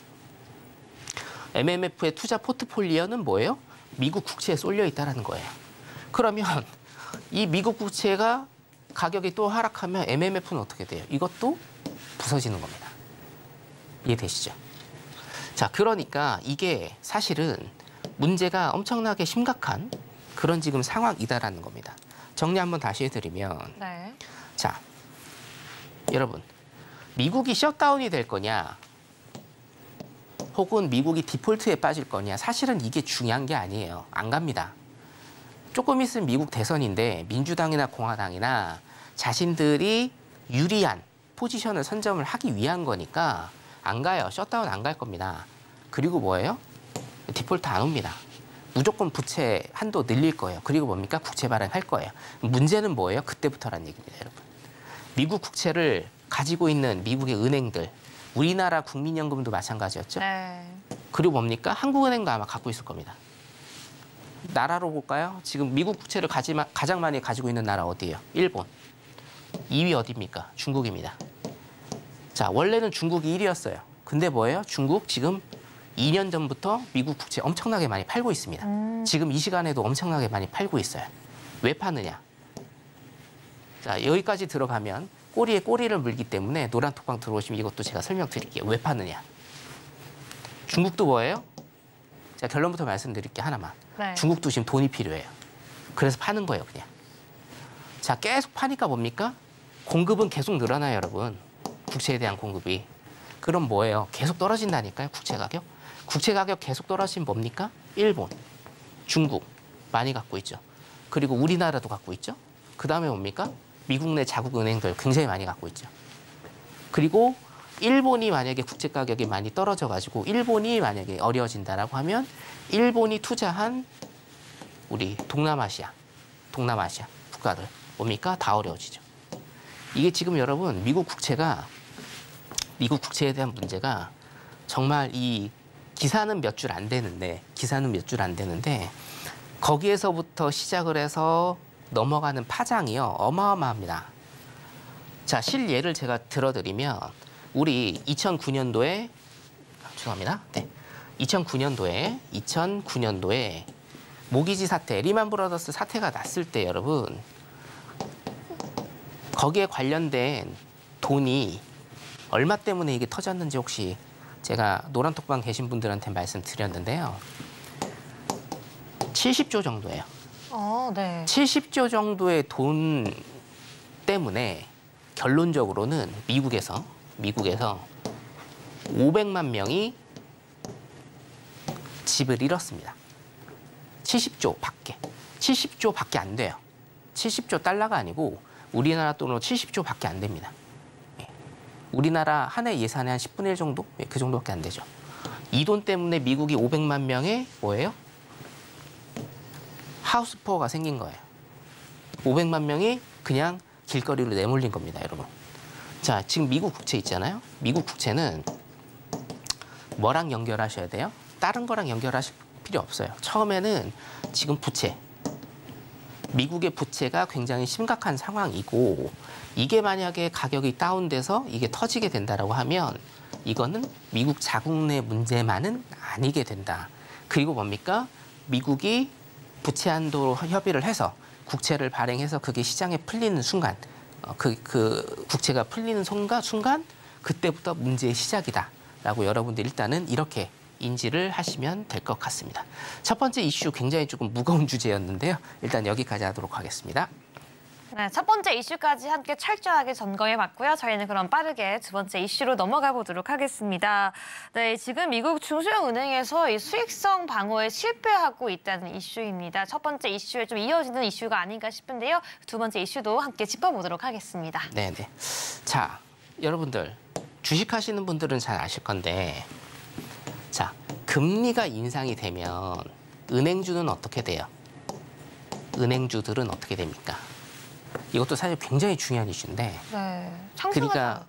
MMF의 투자 포트폴리오는 뭐예요? 미국 국채에 쏠려 있다는 거예요. 그러면 이 미국 국채가 가격이 또 하락하면 MMF는 어떻게 돼요? 이것도 부서지는 겁니다. 이해되시죠? 자, 그러니까 이게 사실은 문제가 엄청나게 심각한 그런 지금 상황이다라는 겁니다. 정리 한번 다시 해드리면 네. 자, 여러분 미국이 셧다운이 될 거냐 혹은 미국이 디폴트에 빠질 거냐 사실은 이게 중요한 게 아니에요. 안 갑니다. 조금 있으면 미국 대선인데 민주당이나 공화당이나 자신들이 유리한 포지션을 선점을 하기 위한 거니까 안 가요. 셧다운 안 갈 겁니다. 그리고 뭐예요? 디폴트 안 옵니다. 무조건 부채 한도 늘릴 거예요. 그리고 뭡니까? 국채 발행할 거예요. 문제는 뭐예요? 그때부터란 얘기입니다, 여러분. 미국 국채를 가지고 있는 미국의 은행들, 우리나라 국민연금도 마찬가지였죠. 네. 그리고 뭡니까? 한국은행도 아마 갖고 있을 겁니다. 나라로 볼까요? 지금 미국 국채를 가장 많이 가지고 있는 나라 어디예요? 일본. 2위 어디입니까? 중국입니다. 자, 원래는 중국이 1위였어요. 근데 뭐예요? 중국 지금 2년 전부터 미국 국채 엄청나게 많이 팔고 있습니다. 지금 이 시간에도 엄청나게 많이 팔고 있어요. 왜 파느냐? 자, 여기까지 들어가면 꼬리에 꼬리를 물기 때문에 노란 톡방 들어오시면 이것도 제가 설명드릴게요. 왜 파느냐? 중국도 뭐예요? 자, 결론부터 말씀드릴게요. 하나만. 네. 중국도 지금 돈이 필요해요. 그래서 파는 거예요, 그냥. 자, 계속 파니까 뭡니까? 공급은 계속 늘어나요, 여러분. 국채에 대한 공급이. 그럼 뭐예요? 계속 떨어진다니까요, 국채 가격. 국채 가격 계속 떨어지면 뭡니까? 일본, 중국 많이 갖고 있죠. 그리고 우리나라도 갖고 있죠. 그 다음에 뭡니까? 미국 내 자국 은행들 굉장히 많이 갖고 있죠. 그리고 일본이 만약에 국채 가격이 많이 떨어져가지고 일본이 만약에 어려워진다라고 하면 일본이 투자한 우리 동남아시아 국가들 뭡니까? 다 어려워지죠. 이게 지금 여러분 미국 국채에 대한 문제가 정말 이 기사는 몇 줄 안 되는데 거기에서부터 시작을 해서 넘어가는 파장이요 어마어마합니다. 자, 실예를 제가 들어드리면 우리 2009년도에 죄송합니다. 네. 2009년도에 모기지 사태, 리만 브라더스 사태가 났을 때 여러분 거기에 관련된 돈이 얼마 때문에 이게 터졌는지 혹시 제가 노란톡방 계신 분들한테 말씀드렸는데요. 70조 정도예요. 네. 70조 정도의 돈 때문에 결론적으로는 미국에서 500만 명이 집을 잃었습니다. 70조밖에 안 돼요. 70조 달러가 아니고 우리나라 돈으로 70조밖에 안 됩니다. 우리나라 한 해 예산의 한 10분의 1 정도? 그 정도밖에 안 되죠. 이 돈 때문에 미국이 500만 명의 뭐예요? 하우스푸어가 생긴 거예요. 500만 명이 그냥 길거리로 내몰린 겁니다, 여러분. 자, 지금 미국 국채 있잖아요. 미국 국채는 뭐랑 연결하셔야 돼요? 다른 거랑 연결하실 필요 없어요. 처음에는 지금 미국의 부채가 굉장히 심각한 상황이고 이게 만약에 가격이 다운돼서 이게 터지게 된다라고 하면 이거는 미국 자국 내 문제만은 아니게 된다. 그리고 뭡니까? 미국이 부채 한도 협의를 해서 국채를 발행해서 그게 시장에 풀리는 순간 그 국채가 풀리는 순간 그때부터 문제의 시작이다라고 여러분들 일단은 이렇게 인지를 하시면 될 것 같습니다. 첫 번째 이슈 굉장히 조금 무거운 주제였는데요. 일단 여기까지 하도록 하겠습니다. 네, 첫 번째 이슈까지 함께 철저하게 점검해봤고요. 저희는 그럼 빠르게 두 번째 이슈로 넘어가 보도록 하겠습니다. 네, 지금 미국 중소형은행에서 이 수익성 방어에 실패하고 있다는 이슈입니다. 첫 번째 이슈에 좀 이어지는 이슈가 아닌가 싶은데요. 두 번째 이슈도 함께 짚어보도록 하겠습니다. 네. 자, 여러분들 주식하시는 분들은 잘 아실 건데 자, 금리가 인상이 되면 은행주는 어떻게 돼요? 은행주들은 어떻게 됩니까? 이것도 사실 굉장히 중요한 이슈인데. 네, 그러니까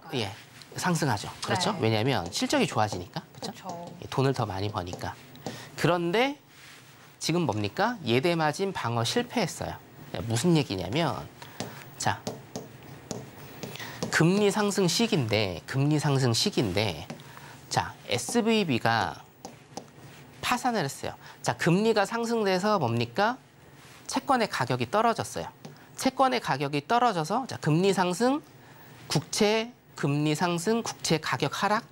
상승하죠. 그렇죠? 네. 왜냐하면 실적이 좋아지니까. 그렇죠? 돈을 더 많이 버니까. 그런데 지금 뭡니까? 예대 마진 방어 실패했어요. 무슨 얘기냐면 자, 금리 상승 시기인데 자, SVB가 파산을 했어요. 자, 금리가 상승돼서 뭡니까? 채권의 가격이 떨어졌어요. 채권의 가격이 떨어져서 자, 금리 상승, 국채 금리 상승, 국채 가격 하락.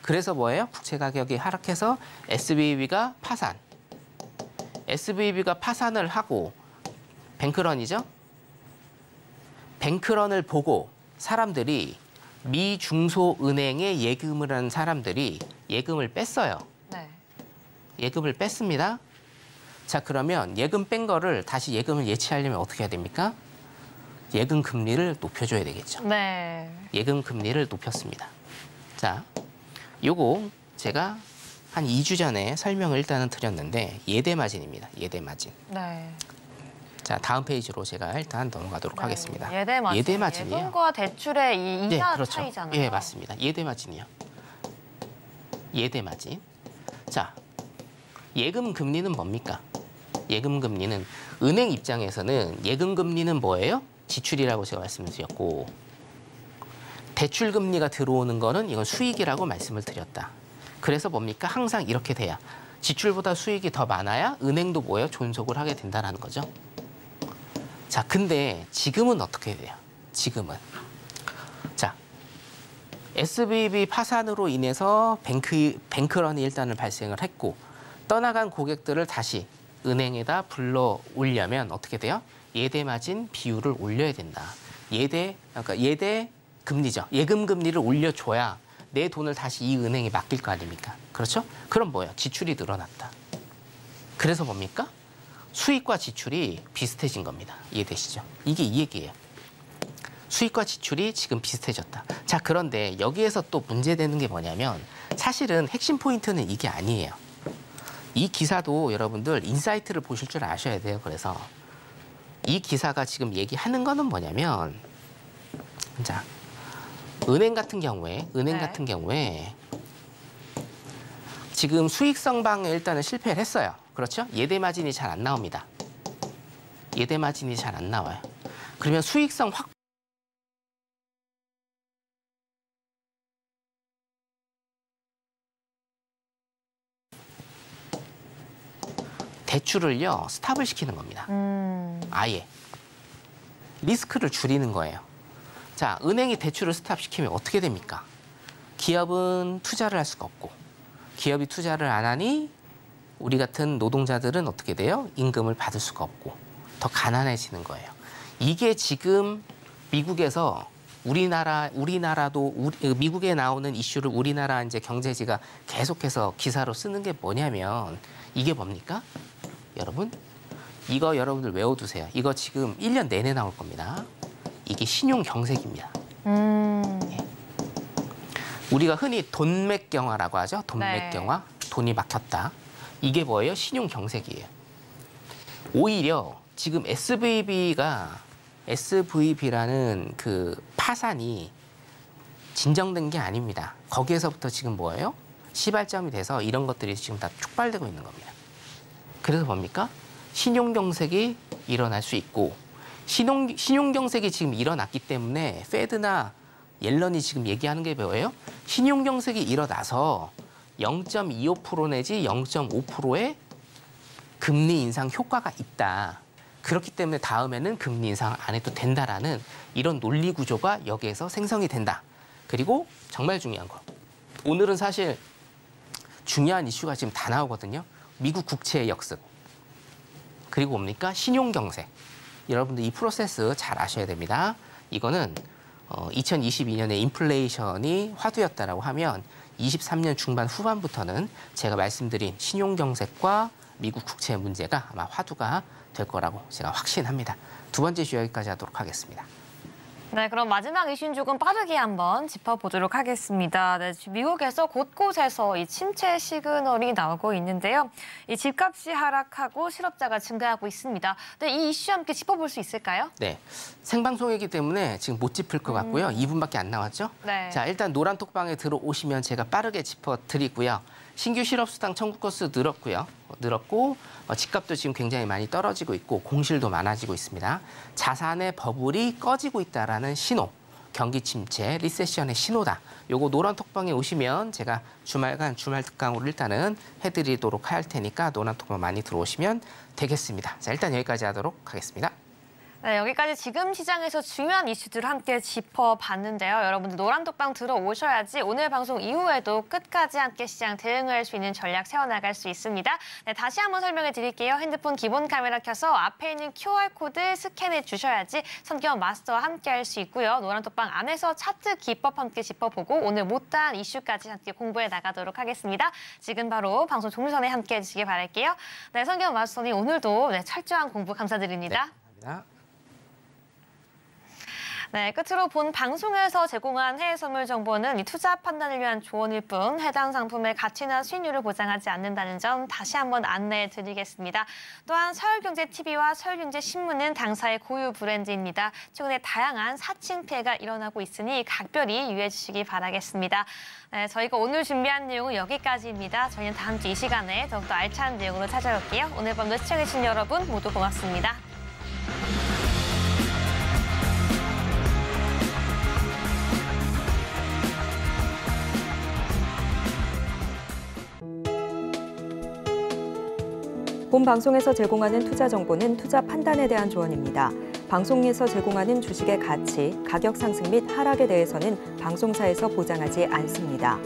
그래서 뭐예요? 국채 가격이 하락해서 SVB가 파산. SVB가 파산을 하고 뱅크런이죠. 뱅크런을 보고 사람들이 미 중소은행에 예금을 한 사람들이 예금을 뺐어요. 네. 예금을 뺐습니다. 자, 그러면 예금 뺀 거를 다시 예금을 예치하려면 어떻게 해야 됩니까? 예금 금리를 높여줘야 되겠죠. 네. 예금 금리를 높였습니다. 자, 요거 제가 한 2주 전에 설명을 일단은 드렸는데 예대 마진입니다. 예대 마진. 네. 자, 다음 페이지로 제가 일단 넘어가도록 하겠습니다. 예대 마진. 예대 마진이요. 예금과 대출의 이 이자 그렇죠. 차이잖아요. 예, 맞습니다. 예대 마진이요. 예대 마진. 자, 예금 금리는 뭡니까? 예금 금리는 은행 입장에서는 예금 금리는 뭐예요? 지출이라고 제가 말씀드렸고 대출 금리가 들어오는 거는 이건 수익이라고 말씀을 드렸다. 그래서 뭡니까? 항상 이렇게 돼야 지출보다 수익이 더 많아야 은행도 뭐예요? 존속을 하게 된다는 거죠. 자, 근데 지금은 어떻게 돼요? 지금은. 자, SVB 파산으로 인해서 뱅크런이 일단은 발생을 했고 떠나간 고객들을 다시 은행에다 불러 오려면 어떻게 돼요? 예대 마진 비율을 올려야 된다. 그러니까 예대 금리죠. 예금 금리를 올려줘야 내 돈을 다시 이 은행에 맡길 거 아닙니까? 그렇죠? 그럼 뭐예요? 지출이 늘어났다. 그래서 뭡니까? 수익과 지출이 비슷해진 겁니다. 이해되시죠? 이게 이 얘기예요. 수익과 지출이 지금 비슷해졌다. 자, 그런데 여기에서 또 문제되는 게 뭐냐면 사실은 핵심 포인트는 이게 아니에요. 이 기사도 여러분들 인사이트를 보실 줄 아셔야 돼요. 그래서 이 기사가 지금 얘기하는 거는 뭐냐면 자, 은행 같은 경우에 지금 수익성 방에 일단은 실패를 했어요. 그렇죠? 예대 마진이 잘 안 나옵니다. 예대 마진이 잘 안 나와요. 그러면 수익성 확 대출을요 스탑을 시키는 겁니다. 아예 리스크를 줄이는 거예요. 자, 은행이 대출을 스탑시키면 어떻게 됩니까? 기업은 투자를 할 수가 없고 기업이 투자를 안 하니 우리 같은 노동자들은 어떻게 돼요? 임금을 받을 수가 없고 더 가난해지는 거예요. 이게 지금 미국에서 우리나라도 미국에 나오는 이슈를 우리나라 이제 경제지가 계속해서 기사로 쓰는 게 뭐냐면 이게 뭡니까? 여러분, 이거 여러분들 외워두세요. 이거 지금 1년 내내 나올 겁니다. 이게 신용 경색입니다. 예. 우리가 흔히 돈맥경화라고 하죠. 돈맥경화, 돈이 막혔다. 이게 뭐예요? 신용 경색이에요. 오히려 지금 SVB라는 그 파산이 진정된 게 아닙니다. 거기에서부터 지금 뭐예요? 시발점이 돼서 이런 것들이 지금 다 촉발되고 있는 겁니다. 그래서 뭡니까? 신용경색이 일어날 수 있고 신용경색이 지금 일어났기 때문에 페드나 옐런이 지금 얘기하는 게 뭐예요? 신용경색이 일어나서 0.25% 내지 0.5%의 금리 인상 효과가 있다. 그렇기 때문에 다음에는 금리 인상 안 해도 된다라는 이런 논리 구조가 여기에서 생성이 된다. 그리고 정말 중요한 거. 오늘은 사실 중요한 이슈가 지금 다 나오거든요. 미국 국채의 역습. 그리고 뭡니까? 신용경색. 여러분들 이 프로세스 잘 아셔야 됩니다. 이거는 2022년에 인플레이션이 화두였다라고 하면 23년 중반 후반부터는 제가 말씀드린 신용경색과 미국 국채 문제가 아마 화두가 될 거라고 제가 확신합니다. 두 번째 이슈 여기까지 하도록 하겠습니다. 네, 그럼 마지막 이슈는 조금 빠르게 한번 짚어보도록 하겠습니다. 네, 미국에서 곳곳에서 이 침체 시그널이 나오고 있는데요. 이 집값이 하락하고 실업자가 증가하고 있습니다. 네, 이 이슈 함께 짚어볼 수 있을까요? 네, 생방송이기 때문에 지금 못 짚을 것 같고요. 2분밖에 안 남았죠? 네. 자, 일단 노란톡방에 들어오시면 제가 빠르게 짚어드리고요. 신규 실업수당 청구 건수 늘었고 집값도 지금 굉장히 많이 떨어지고 있고 공실도 많아지고 있습니다. 자산의 버블이 꺼지고 있다라는 신호, 경기 침체, 리세션의 신호다. 요거 노란톡방에 오시면 제가 주말 특강으로 일단은 해드리도록 할 테니까 노란톡방 많이 들어오시면 되겠습니다. 자, 일단 여기까지 하도록 하겠습니다. 네, 여기까지 지금 시장에서 중요한 이슈들을 함께 짚어봤는데요. 여러분들 노란톡방 들어오셔야지 오늘 방송 이후에도 끝까지 함께 시장 대응할 수 있는 전략 세워나갈 수 있습니다. 네, 다시 한번 설명해 드릴게요. 핸드폰 기본 카메라 켜서 앞에 있는 QR코드 스캔해 주셔야지 선경 마스터와 함께 할 수 있고요. 노란톡방 안에서 차트 기법 함께 짚어보고 오늘 못다한 이슈까지 함께 공부해 나가도록 하겠습니다. 지금 바로 방송 종료 전에 함께 해주시기 바랄게요. 네, 선경 마스터님 오늘도 철저한 공부 감사드립니다. 네, 감사합니다. 네, 끝으로 본 방송에서 제공한 해외 선물 정보는 이 투자 판단을 위한 조언일 뿐 해당 상품의 가치나 수익률을 보장하지 않는다는 점 다시 한번 안내해 드리겠습니다. 또한 서울경제TV와 서울경제신문은 당사의 고유 브랜드입니다. 최근에 다양한 사칭 피해가 일어나고 있으니 각별히 유의해 주시기 바라겠습니다. 네, 저희가 오늘 준비한 내용은 여기까지입니다. 저희는 다음 주 이 시간에 더욱더 알찬 내용으로 찾아올게요. 오늘 밤도 시청해주신 여러분 모두 고맙습니다. 본 방송에서 제공하는 투자 정보는 투자 판단에 대한 조언입니다. 방송에서 제공하는 주식의 가치, 가격 상승 및 하락에 대해서는 방송사에서 보장하지 않습니다.